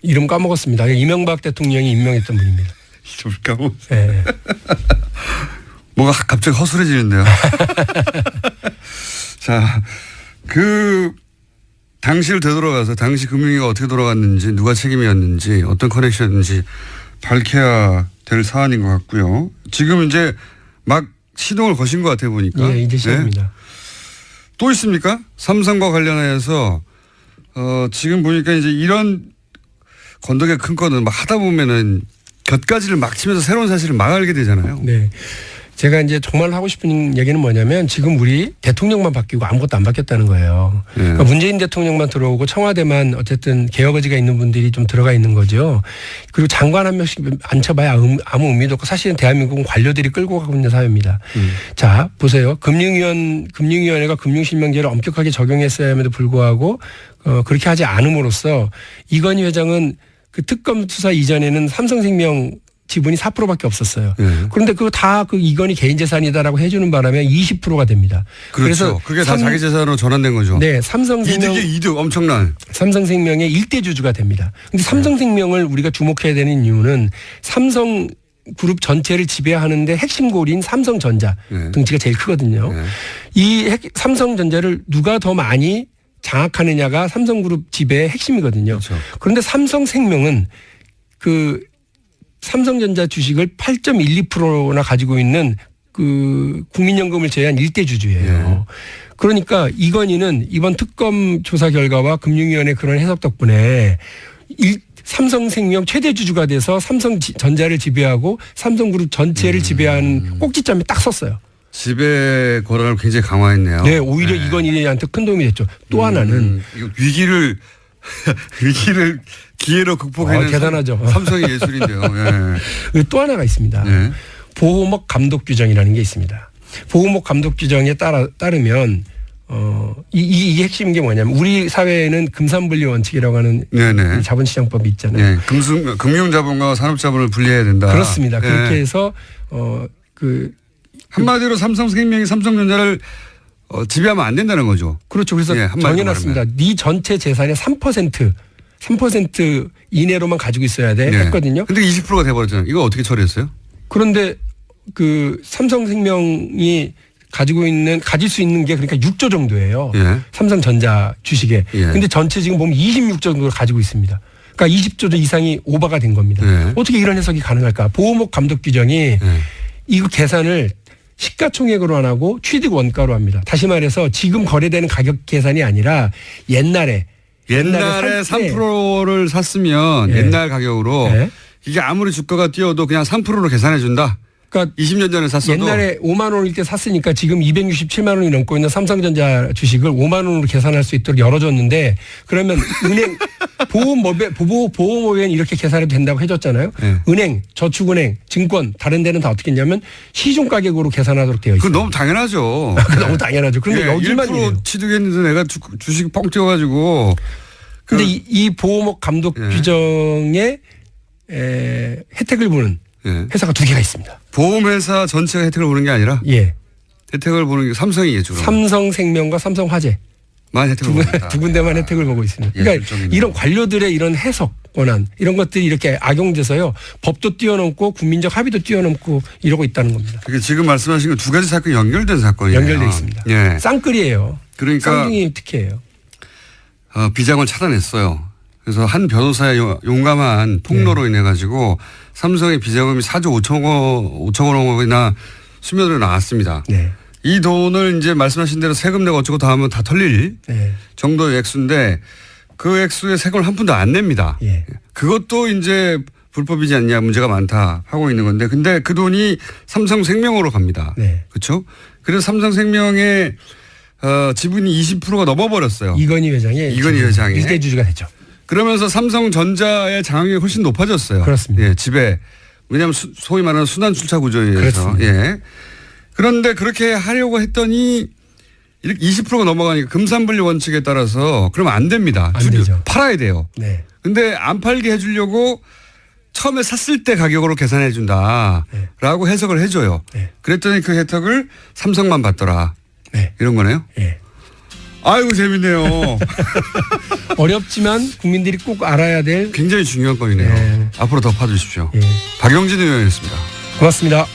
이름 까먹었습니다. 이명박 대통령이 임명했던 분입니다. 이름을 까먹었어요. 네. 뭐가 갑자기 허술해지는데요. 자, 당시를 되돌아가서 당시 금융위가 어떻게 돌아갔는지, 누가 책임이었는지, 어떤 커넥션인지 밝혀야 될 사안인 것 같고요. 지금 이제 막 시동을 거신 것 같아 보니까. 네, 이제 시작입니다. 네. 또 있습니까? 삼성과 관련해서 지금 보니까 이제 이런 건덕의 큰 건은 막 하다 보면은 곁가지를 막 치면서 새로운 사실을 막 알게 되잖아요. 네. 제가 이제 정말 하고 싶은 얘기는 뭐냐면 지금 우리 대통령만 바뀌고 아무것도 안 바뀌었다는 거예요. 그러니까 문재인 대통령만 들어오고 청와대만 어쨌든 개혁 의지가 있는 분들이 좀 들어가 있는 거죠. 그리고 장관 한 명씩 앉혀봐야 아무 의미도 없고 사실은 대한민국은 관료들이 끌고 가고 있는 사회입니다. 자, 보세요. 금융위원회가 금융실명제를 엄격하게 적용했어야 함에도 불구하고 그렇게 하지 않음으로써 이건희 회장은 그 특검 수사 이전에는 삼성생명 지분이 4%밖에 없었어요. 그런데 그거 다 이건희 개인 재산이다라고 해주는 바람에 20%가 됩니다. 그렇죠. 그게 다 자기 재산으로 전환된 거죠. 네, 삼성생명 이득 엄청난. 삼성생명의 일대 주주가 됩니다. 그런데 삼성생명을 우리가 주목해야 되는 이유는 삼성 그룹 전체를 지배하는데 핵심 고리인 삼성전자 등치가 제일 크거든요. 이 삼성전자를 누가 더 많이 장악하느냐가 삼성그룹 지배의 핵심이거든요. 그렇죠. 그런데 삼성생명은 삼성전자 주식을 8.12%나 가지고 있는 국민연금을 제외한 일대 주주예요. 그러니까 이건희는 이번 특검 조사 결과와 금융위원회 그런 해석 덕분에 삼성생명 최대 주주가 돼서 삼성전자를 지배하고 삼성그룹 전체를 지배하는 꼭지점에 딱 섰어요. 지배 권한을 굉장히 강화했네요. 네, 오히려 이건희한테 큰 도움이 됐죠. 또 하나는 위기를 기회로 극복해낸 대단하죠. 삼성의 예술인데요. 예. 또 하나가 있습니다. 네. 보호목 감독 규정이라는 게 있습니다. 보호목 감독 규정에 따르면 이게 핵심인 게 뭐냐면 우리 사회에는 금산분리 원칙이라고 하는 자본시장법이 있잖아요. 금융자본과 산업자본을 분리해야 된다. 그렇습니다. 그렇게 해서 한마디로 삼성생명이 삼성전자를 지배하면 안 된다는 거죠. 그렇죠. 그래서 정해놨습니다. 네 전체 재산의 3% 이내로만 가지고 있어야 돼 했거든요. 근데 20%가 돼버렸잖아요. 이거 어떻게 처리했어요? 그런데 삼성생명이 가질 수 있는 게 그러니까 6조 정도예요. 삼성전자 주식에. 근데 전체 지금 보면 26조 정도를 가지고 있습니다. 그러니까 20조 이상이 오버가 된 겁니다. 네. 어떻게 이런 해석이 가능할까? 보호목 감독 규정이 이거 계산을 시가총액으로 안 하고 취득 원가로 합니다. 다시 말해서 지금 거래되는 가격 계산이 아니라 옛날에 3%를 샀으면 예. 옛날 가격으로 예. 이게 아무리 주가가 뛰어도 그냥 3%로 계산해 준다. 그러니까 20년 전에 샀어도 옛날에 5만 원일 때 샀으니까 지금 267만 원이 넘고 있는 삼성전자 주식을 5만 원으로 계산할 수 있도록 열어줬는데 그러면 은행 보호모엔 이렇게 계산해도 된다고 해줬잖아요. 네. 은행, 저축은행, 증권 다른 데는 다 어떻게 했냐면 시중 가격으로 계산하도록 되어 있어요. 그건 너무 당연하죠. 너무 당연하죠. 그런데 예, 여기만 1% 취득했는데 내가 주식 뻥 뛰어가지고 근데 이 보호목 감독 예. 규정에 혜택을 보는 예. 회사가 두 개가 있습니다. 보험회사 전체가 혜택을 보는 게 아니라 예. 혜택을 보는 게 삼성이 주로 삼성생명과 삼성화재 많이 혜택을 봅니다. 두 군데만 혜택을 보고 있습니다. 그러니까 예술적이네요. 이런 관료들의 이런 해석 권한 이런 것들이 이렇게 악용돼서요. 법도 뛰어넘고 국민적 합의도 뛰어넘고 이러고 있다는 겁니다. 그게 지금 말씀하신 건 두 가지 사건이 연결된 사건이에요. 연결돼 있습니다. 예. 쌍끌이에요. 그러니까 쌍둥이 특혜예요. 비장을 차단했어요. 그래서 한 변호사의 용감한 폭로로 인해 가지고 삼성의 비자금이 4조 5천 원이나 수면으로 나왔습니다. 네. 이 돈을 이제 말씀하신 대로 세금 내고 어쩌고 다 하면 다 털릴 네. 정도의 액수인데 그 액수의 세금을 한 푼도 안 냅니다. 예. 그것도 이제 불법이지 않냐 문제가 많다 하고 있는 건데 근데 그 돈이 삼성생명으로 갑니다. 네. 그렇죠? 그래서 삼성생명의 지분이 20%가 넘어버렸어요. 이건희 회장의 일대 주주가 됐죠. 그러면서 삼성전자의 장악력이 훨씬 높아졌어요. 그렇습니다. 예, 집에. 왜냐하면 소위 말하는 순환 출차 구조에 의해서. 그렇습니다. 예. 그런데 그렇게 하려고 했더니 이렇게 20%가 넘어가니까 금산분리 원칙에 따라서 그러면 안 됩니다. 안 되죠. 팔아야 돼요. 네. 근데 안 팔게 해주려고 처음에 샀을 때 가격으로 계산해 준다라고 해석을 해줘요. 네. 그랬더니 그 혜택을 삼성만 받더라. 네. 이런 거네요. 예. 아이고 재밌네요. 어렵지만 국민들이 꼭 알아야 될 굉장히 중요한 건이네요. 네. 앞으로 더 파주십시오. 예. 박영진 의원이었습니다. 고맙습니다.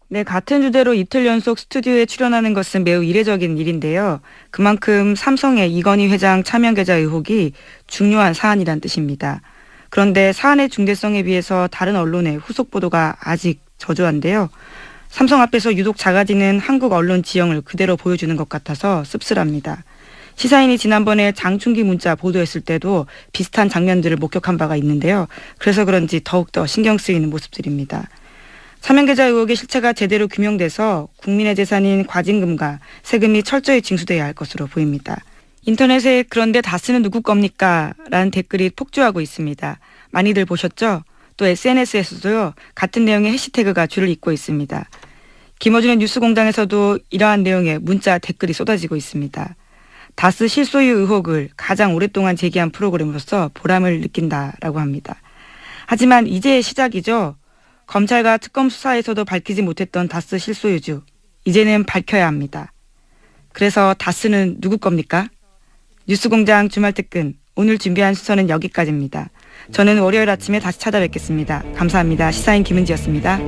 네, 같은 주제로 이틀 연속 스튜디오에 출연하는 것은 매우 이례적인 일인데요. 그만큼 삼성의 이건희 회장 차명 계좌 의혹이 중요한 사안이란 뜻입니다. 그런데 사안의 중대성에 비해서 다른 언론의 후속 보도가 아직 저조한데요. 삼성 앞에서 유독 작아지는 한국 언론 지형을 그대로 보여주는 것 같아서 씁쓸합니다. 시사인이 지난번에 장충기 문자 보도했을 때도 비슷한 장면들을 목격한 바가 있는데요. 그래서 그런지 더욱더 신경 쓰이는 모습들입니다. 차명계좌 의혹의 실체가 제대로 규명돼서 국민의 재산인 과징금과 세금이 철저히 징수돼야 할 것으로 보입니다. 인터넷에 그런데 다스는 누구 겁니까? 라는 댓글이 폭주하고 있습니다. 많이들 보셨죠? 또 SNS에서도요. 같은 내용의 해시태그가 줄을 잇고 있습니다. 김어준의 뉴스공장에서도 이러한 내용의 문자 댓글이 쏟아지고 있습니다. 다스 실소유 의혹을 가장 오랫동안 제기한 프로그램으로서 보람을 느낀다라고 합니다. 하지만 이제 시작이죠. 검찰과 특검 수사에서도 밝히지 못했던 다스 실소유주. 이제는 밝혀야 합니다. 그래서 다스는 누구 겁니까? 뉴스공장 주말특근. 오늘 준비한 순서는 여기까지입니다. 저는 월요일 아침에 다시 찾아뵙겠습니다. 감사합니다. 시사인 김은지였습니다.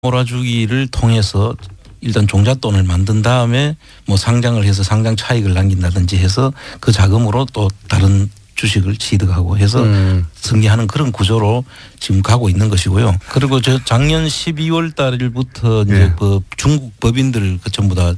몰아주기를 통해서 일단 종잣돈을 만든 다음에 뭐 상장을 해서 상장 차익을 남긴다든지 해서 그 자금으로 또 다른 주식을 취득하고 해서 승계하는 그런 구조로 지금 가고 있는 것이고요. 그리고 저 작년 12월 달부터 이제 예. 중국 법인들 전부 다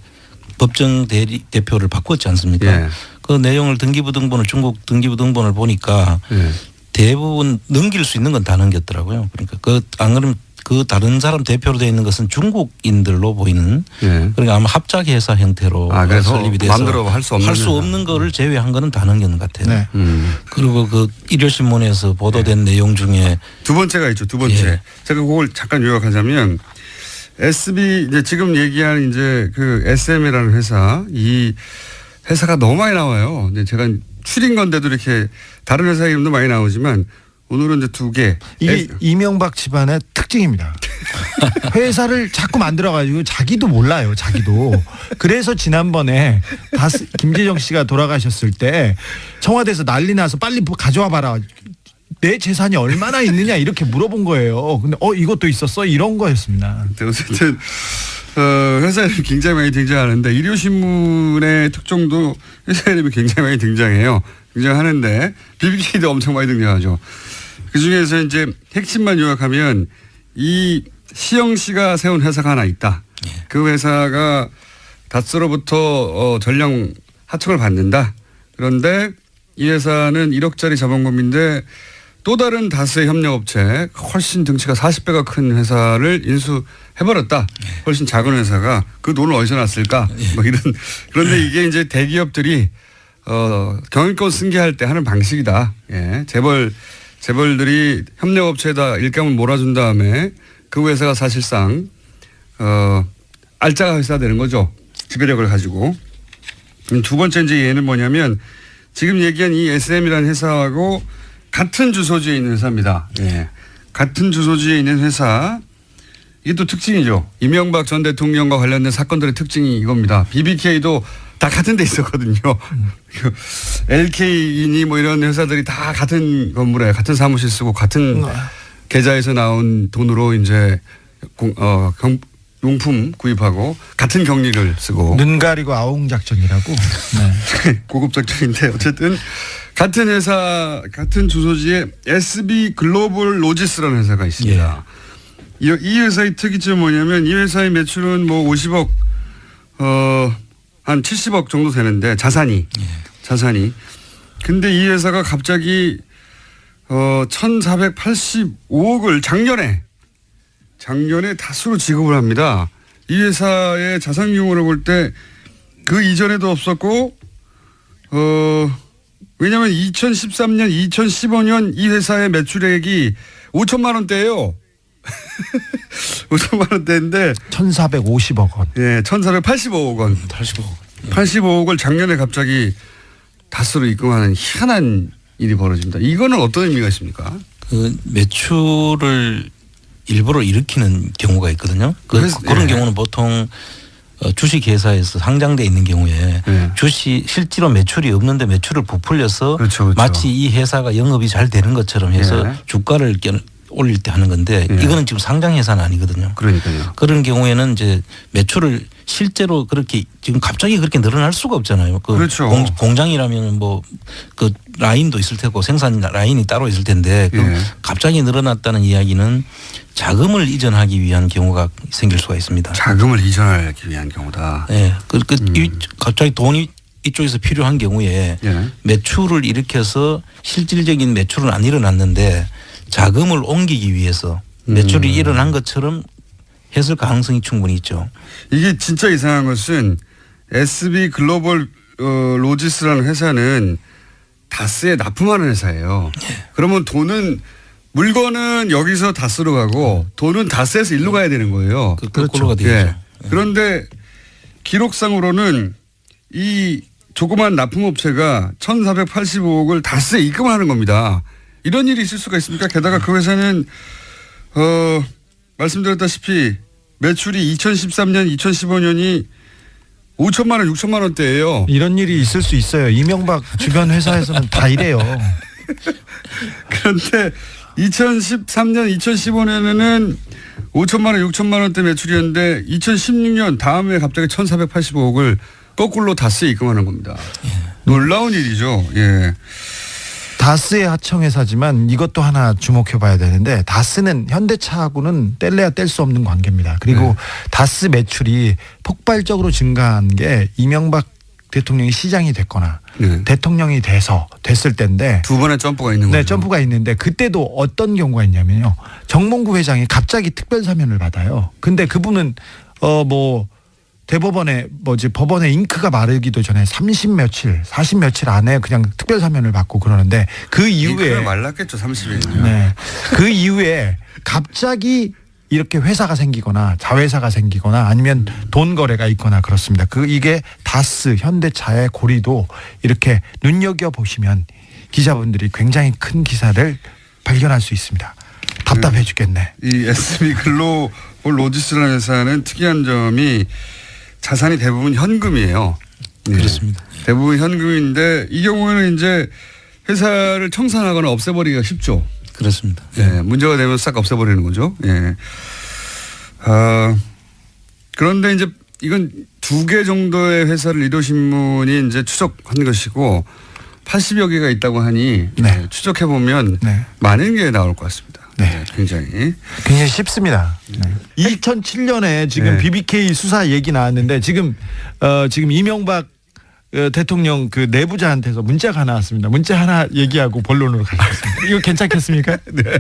법정 대표를 바꿨지 않습니까? 예. 그 내용을 등기부등본을 중국 등기부등본을 보니까 예. 대부분 넘길 수 있는 건 다 넘겼더라고요. 그러니까 안 그러면 그 다른 사람 대표로 되어 있는 것은 중국인들로 보이는 예. 그러니까 아마 합작회사 형태로 그래서 설립이 돼서 마음대로 할 수 없는 거를 제외한 거는 다 넘기는 것 같아요. 네. 그리고 그 일요신문에서 보도된 내용 중에 두 번째가 있죠. 두 번째. 예. 제가 그걸 잠깐 요약하자면 SB 이제 지금 얘기한 이제 그 SM이라는 회사 이 회사가 너무 많이 나와요. 근데 제가 추린 건데도 이렇게 다른 회사 이름도 많이 나오지만 오늘은 이제 두 개. 이게 이명박 집안의 특징입니다. 회사를 자꾸 만들어가지고 자기도 몰라요. 자기도. 그래서 지난번에 김재정 씨가 돌아가셨을 때 청와대에서 난리 나서 빨리 가져와 봐라. 내 재산이 얼마나 있느냐 이렇게 물어본 거예요. 근데 이것도 있었어? 이런 거였습니다. 어쨌든 회사 이름이 굉장히 많이 등장하는데 일요신문의 특종도 회사 이름이 굉장히 많이 등장해요. 등장하는데 BBK도 엄청 많이 등장하죠. 그중에서 이제 핵심만 요약하면 이 시영 씨가 세운 회사가 하나 있다. 그 회사가 다스로부터 전량 하청을 받는다. 그런데 이 회사는 1억짜리 자본금인데 또 다른 다스의 협력업체 훨씬 등치가 40배가 큰 회사를 인수해버렸다. 훨씬 작은 회사가 그 돈을 어디서 났을까? 뭐 이런. 그런데 이게 이제 대기업들이 경영권 승계할 때 하는 방식이다. 예. 재벌들이 협력업체에다 일감을 몰아준 다음에 그 회사가 사실상 알짜가 회사가 되는 거죠. 지배력을 가지고. 두 번째 이제 예는 뭐냐면 지금 얘기한 이 SM이라는 회사하고 같은 주소지에 있는 회사입니다. 예. 같은 주소지에 있는 회사. 이게 또 특징이죠. 이명박 전 대통령과 관련된 사건들의 특징이 이겁니다. BBK도 다 같은 데 있었거든요. LK이니 뭐 이런 회사들이 다 같은 건물에 같은 사무실 쓰고 같은 계좌에서 나온 돈으로 이제 용품 구입하고 같은 경리를 쓰고. 눈 가리고 아웅 작전이라고. 네. 고급 작전인데 어쨌든 같은 회사 같은 주소지에 SB 글로벌 로지스라는 회사가 있습니다. 예. 이 회사의 특이점은 뭐냐면 이 회사의 매출은 뭐 50억 한 70억 정도 되는데 자산이. 근데 이 회사가 갑자기 1,485억을 작년에 다수로 지급을 합니다. 이 회사의 자산 규모를 볼 때 그 이전에도 없었고 왜냐하면 2013년, 2015년 이 회사의 매출액이 5천만 원대예요. 5천만 원대인데 1,450억 원. 예, 1,485억 원. 85억을 작년에 갑자기 다스로 입금하는 희한한 일이 벌어집니다. 이거는 어떤 의미가 있습니까? 그 매출을 일부러 일으키는 경우가 있거든요. 그런 경우는 보통 주식회사에서 상장돼 있는 경우에 실제로 매출이 없는데 매출을 부풀려서 그렇죠. 마치 이 회사가 영업이 잘 되는 것처럼 해서 주가를 올릴 때 하는 건데 이거는 지금 상장회사는 아니거든요. 그러니까요. 그런 경우에는 이제 매출을 실제로 그렇게 지금 갑자기 그렇게 늘어날 수가 없잖아요. 그렇죠. 공장이라면 뭐 그 라인도 있을 테고 생산 라인이 따로 있을 텐데 갑자기 늘어났다는 이야기는 자금을 이전하기 위한 경우가 생길 수가 있습니다. 자금을 이전하기 위한 경우다. 네. 갑자기 돈이 이쪽에서 필요한 경우에 매출을 일으켜서 실질적인 매출은 안 일어났는데 자금을 옮기기 위해서 매출이 일어난 것처럼 했을 가능성이 충분히 있죠. 이게 진짜 이상한 것은 SB 글로벌 로지스라는 회사는 다스에 납품하는 회사예요. 그러면 물건은 여기서 다스로 가고 돈은 다스에서 일로 가야 되는 거예요. 거꾸로가 되죠. 그런데 기록상으로는 이 조그만 납품업체가 1,485억을 다스에 입금하는 겁니다. 이런 일이 있을 수가 있습니까? 게다가 그 회사는 말씀드렸다시피 매출이 2013년, 2015년이 5천만 원, 6천만 원대예요. 이런 일이 있을 수 있어요. 이명박 주변 회사에서는 다 이래요. 그런데 2013년, 2015년에는 5천만 원, 6천만 원대 매출이었는데 2016년 다음에 갑자기 1,485억을 거꾸로 다스에 입금하는 겁니다. 놀라운 일이죠. 예. 다스의 하청회사지만 이것도 하나 주목해 봐야 되는데 다스는 현대차하고는 뗄래야 뗄 수 없는 관계입니다. 그리고 다스 매출이 폭발적으로 증가한 게 이명박 대통령이 시장이 됐거나 대통령이 됐을 때인데 두 번의 점프가 있는 거죠. 네, 점프가 있는데 그때도 어떤 경우가 있냐면요. 정몽구 회장이 갑자기 특별 사면을 받아요. 근데 그분은 대법원에 법원에 잉크가 마르기도 전에 30 며칠, 40 며칠 안에 그냥 특별 사면을 받고 그러는데 그 이후에 잉크가 말랐겠죠. 30일이면. 네. 그 이후에 갑자기 이렇게 회사가 생기거나 자회사가 생기거나 아니면 돈 거래가 있거나 그렇습니다. 이게 다스 현대차의 고리도 이렇게 눈여겨 보시면 기자분들이 굉장히 큰 기사를 발견할 수 있습니다. 답답해 죽겠네. 이 SB 글로벌 로지스라는 회사는 특이한 점이 자산이 대부분 현금이에요. 그렇습니다. 대부분 현금인데 이 경우에는 이제 회사를 청산하거나 없애버리기가 쉽죠. 그렇습니다. 문제가 되면 싹 없애버리는 거죠. 그런데 이제 이건 2개 정도의 회사를 일요신문이 이제 추적한 것이고 80여 개가 있다고 하니 네. 추적해 보면 네. 많은 게 나올 것 같습니다. 네. 굉장히 쉽습니다. 네. 2007년에 지금 네. BBK 수사 얘기 나왔는데 지금 이명박 대통령 그 내부자한테서 문자가 나왔습니다. 문자 하나 얘기하고 본론으로 가겠습니다. 이거 괜찮겠습니까? 네.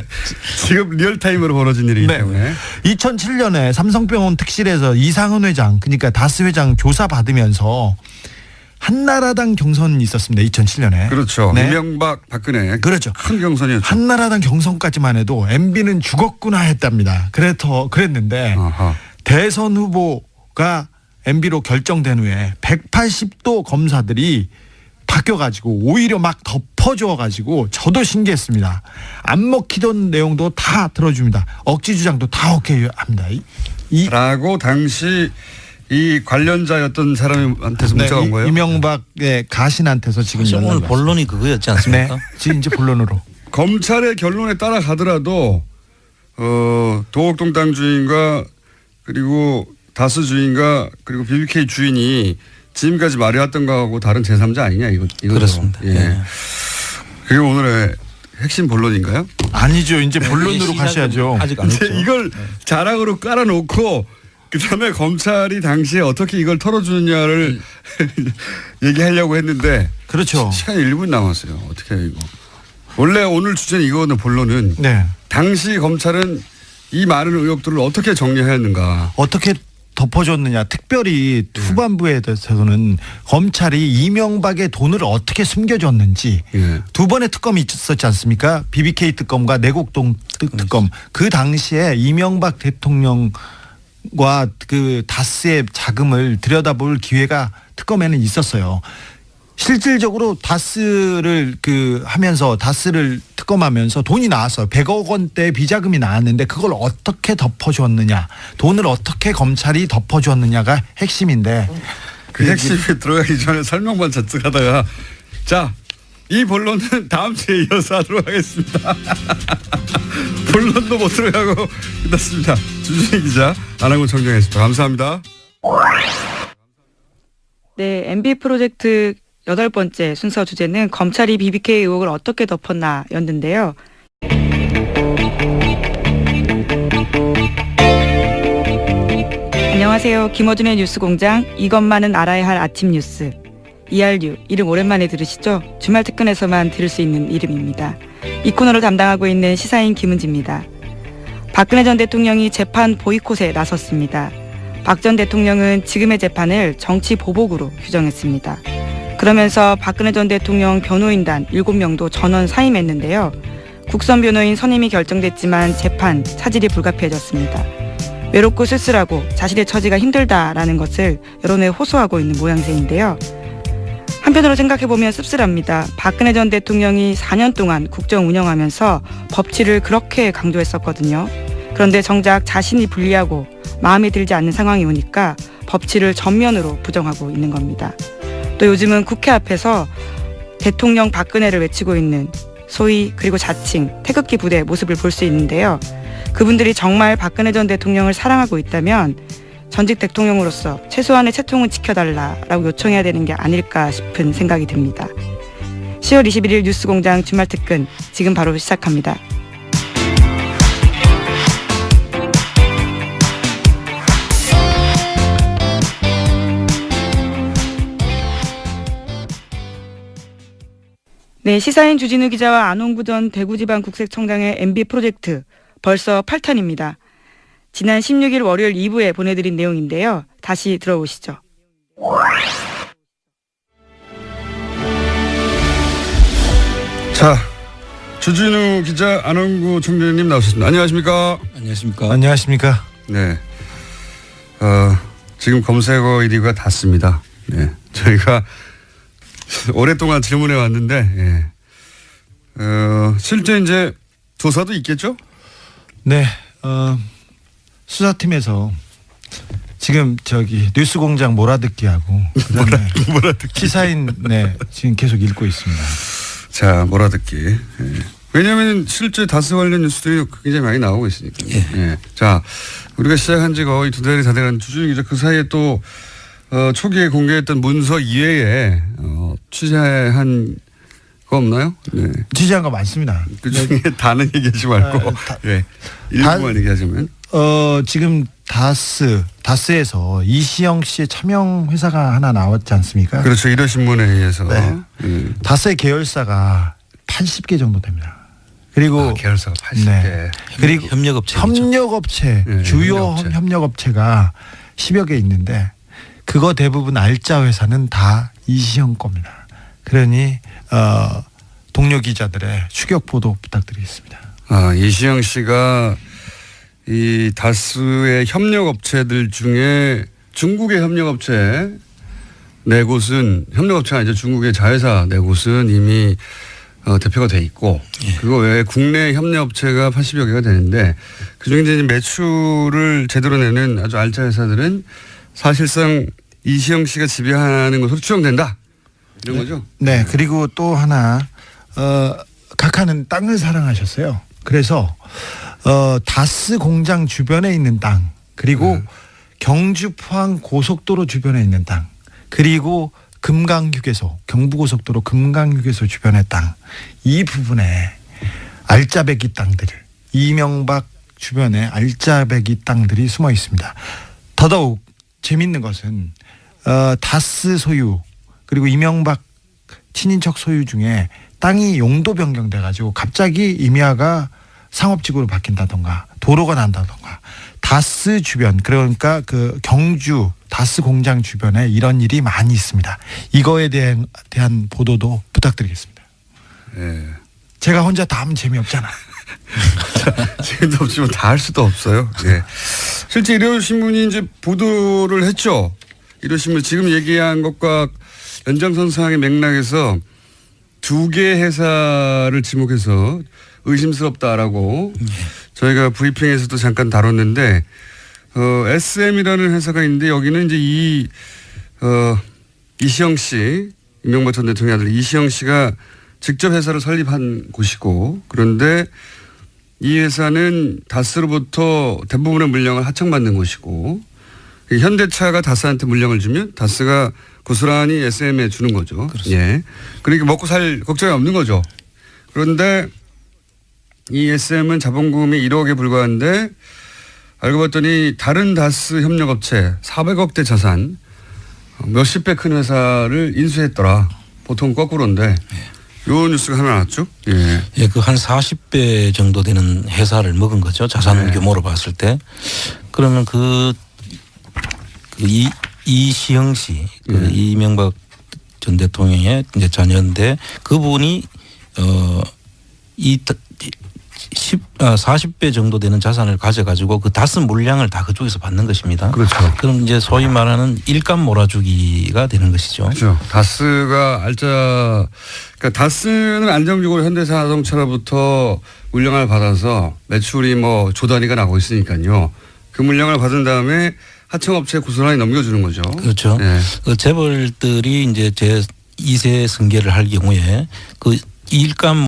지금 리얼타임으로 벌어진 일이기 네. 때문에 2007년에 삼성병원 특실에서 이상은 회장 그러니까 다스 회장 조사 받으면서 한나라당 경선이 있었습니다. 2007년에. 그렇죠. 네. 이명박 박근혜 그렇죠. 큰 경선이었죠. 한나라당 경선까지만 해도 MB는 죽었구나 했답니다. 그랬는데 아하. 대선 후보가 MB로 결정된 후에 180도 검사들이 바뀌어가지고 오히려 막 덮어줘가지고 저도 신기했습니다. 안 먹히던 내용도 다 들어줍니다. 억지 주장도 다 오케이 합니다. 라고 당시 이 관련자였던 사람한테서 문자가 온 거예요? 이명박의 가신한테서 지금 오늘 연락이 본론이 그거였지 왔습니다. 않습니까? 네, 지금 이제 본론으로. 검찰의 결론에 따라가더라도 도곡동 주인과 그리고 다스 주인과 그리고 BBK 주인이 지금까지 말해왔던 거하고 다른 제3자 아니냐 이거죠. 그렇습니다. 예. 네. 그게 오늘의 핵심 본론인가요? 아니죠. 이제 본론으로 가셔야죠. 아직 안 이제 했죠. 이걸 자랑으로 깔아놓고 그다음에 검찰이 당시에 어떻게 이걸 털어주느냐를 얘기하려고 했는데 그렇죠. 시간이 1분 남았어요. 어떻게 해요 이거. 원래 오늘 주제는 이거는 본론은 네. 당시 검찰은 이 많은 의혹들을 어떻게 정리하였는가. 어떻게 덮어줬느냐. 특별히 후반부에 대해서는 검찰이 이명박의 돈을 어떻게 숨겨줬는지 예. 두 번의 특검이 있었지 않습니까? BBK 특검과 내곡동 특검. 그 당시에 이명박 대통령과 그 다스의 자금을 들여다볼 기회가 특검에는 있었어요. 실질적으로 다스를 하면서 다스를 특검하면서 돈이 나왔어요. 100억 원대 비자금이 나왔는데 그걸 어떻게 덮어줬느냐, 돈을 어떻게 검찰이 덮어줬느냐가 핵심인데 그 핵심에 들어가기 전에 설명만 잔뜩 하다가 자, 이 본론은 다음 주에 이어서 하도록 하겠습니다. 본론도 못 들어가고 끝났습니다. 주진희 기자, 안하고 청정했습니다. 감사합니다. 네, MB 프로젝트 8번째 순서 주제는 검찰이 BBK 의혹을 어떻게 덮었나였는데요. 안녕하세요. 김어준의 뉴스공장, 이것만은 알아야 할 아침 뉴스. ERU, 이름 오랜만에 들으시죠? 주말 특근에서만 들을 수 있는 이름입니다. 이 코너를 담당하고 있는 시사인 김은지입니다. 박근혜 전 대통령이 재판 보이콧에 나섰습니다. 박 전 대통령은 지금의 재판을 정치 보복으로 규정했습니다. 그러면서 박근혜 전 대통령 변호인단 7명도 전원 사임했는데요. 국선 변호인 선임이 결정됐지만 재판 차질이 불가피해졌습니다. 외롭고 쓸쓸하고 자신의 처지가 힘들다라는 것을 여론에 호소하고 있는 모양새인데요. 한편으로 생각해보면 씁쓸합니다. 박근혜 전 대통령이 4년 동안 국정 운영하면서 법치를 그렇게 강조했었거든요. 그런데 정작 자신이 불리하고 마음에 들지 않는 상황이 오니까 법치를 전면으로 부정하고 있는 겁니다. 또 요즘은 국회 앞에서 대통령 박근혜를 외치고 있는 소위 그리고 자칭 태극기 부대 모습을 볼 수 있는데요. 그분들이 정말 박근혜 전 대통령을 사랑하고 있다면 전직 대통령으로서 최소한의 채통은 지켜달라라고 요청해야 되는 게 아닐까 싶은 생각이 듭니다. 10월 21일 뉴스공장 주말 특근 지금 바로 시작합니다. 네, 시사인 주진우 기자와 안홍구 전 대구지방국세청장의 MB 프로젝트 벌써 8탄입니다. 지난 16일 월요일 2부에 보내드린 내용인데요. 다시 들어보시죠. 자, 주진우 기자, 안홍구 청장님 나오셨습니다. 안녕하십니까? 안녕하십니까? 안녕하십니까? 네. 지금 검색어 1위가 닿습니다. 네. 저희가 오랫동안 질문해 왔는데, 예. 실제 이제 조사도 있겠죠? 네, 수사팀에서 지금 뉴스공장 몰아듣기하고 그다음에 시사인 지금 계속 읽고 있습니다. 자, 몰아듣기. 예. 왜냐하면 실제 다스 관련 뉴스들이 굉장히 많이 나오고 있으니까. 예. 예. 자, 우리가 시작한 지가 거의 2달이 다 돼가는 주준희 기자 그 사이에 또 초기에 공개했던 문서 이외에 취재한 그거 없나요? 네. 지지한 거 많습니다. 그 중에 다는 얘기하지 말고. 네. 일부만 얘기하자면. 지금 다스에서 이시영 씨의 차명 회사가 하나 나왔지 않습니까? 그렇죠. 일요신문에 의해서. 네. 다스의 계열사가 80개 정도 됩니다. 그리고 계열사가 80개. 네. 그리고 협력업체 네, 주요 협력업체가 10여 개 있는데 그거 대부분 알짜 회사는 다 이시영 겁니다. 그러니 동료 기자들의 추격 보도 부탁드리겠습니다. 이시영 씨가 이 다스의 협력업체들 중에 중국의 협력업체 네 곳은 협력업체가 아니죠. 중국의 자회사 네 곳은 이미 대표가 돼 있고 그거 외에 국내 협력업체가 80여 개가 되는데 그중에 이제 매출을 제대로 내는 아주 알짜 회사들은 사실상 이시영 씨가 지배하는 것으로 추정된다. 이런 거죠. 네. 그리고 또 하나 각하는 땅을 사랑하셨어요. 그래서 다스 공장 주변에 있는 땅 그리고 경주 포항 고속도로 주변에 있는 땅 그리고 금강휴게소 경부고속도로 금강휴게소 주변의 땅 이 부분에 알짜배기 땅들을 이명박 주변에 알짜배기 땅들이 숨어 있습니다. 더더욱 재밌는 것은 다스 소유 그리고 이명박 친인척 소유 중에 땅이 용도 변경돼 가지고 갑자기 임야가 상업지구로 바뀐다던가 도로가 난다던가 다스 주변 그러니까 그 경주 다스 공장 주변에 이런 일이 많이 있습니다. 이거에 대한 보도도 부탁드리겠습니다. 네. 제가 혼자 다 하면 재미없잖아. 재미도 없지만 다 할 수도 없어요. 네. 실제 일요신문이 이제 보도를 했죠. 일요신문 지금 얘기한 것과 연장선상의 맥락에서 두 개 회사를 지목해서 의심스럽다라고 저희가 브리핑에서도 잠깐 다뤘는데 SM이라는 회사가 있는데 여기는 이제 이시영 씨 이명박 전 대통령의 아들 이시영 씨가 직접 회사를 설립한 곳이고 그런데 이 회사는 다스로부터 대부분의 물량을 하청받는 곳이고 현대차가 다스한테 물량을 주면 다스가 고스란히 SM에 주는 거죠. 예. 그러니까 먹고 살 걱정이 없는 거죠. 그런데 이 SM은 자본금이 1억에 불과한데 알고 봤더니 다른 다스 협력업체 400억대 자산 몇십 배 큰 회사를 인수했더라. 보통 거꾸로인데 요 뉴스가 하나 나왔죠. 예. 예, 그 한 40배 정도 되는 회사를 먹은 거죠. 자산 네. 규모로 봤을 때. 그러면 이시영 씨, 이명박 전 대통령의 이제 자녀인데 그분이 40배 정도 되는 자산을 가져가지고 그 다스 물량을 다 그쪽에서 받는 것입니다. 그렇죠. 그럼 이제 소위 말하는 일감 몰아주기가 되는 것이죠. 그렇죠. 다스가 그러니까 다스는 안정적으로 현대자동차로부터 물량을 받아서 매출이 뭐 조 단위가 나고 있으니까요. 그 물량을 받은 다음에 하청업체에 고스란히 넘겨주는 거죠. 그렇죠. 네. 그 재벌들이 이제 제 2세 승계를 할 경우에 그 일감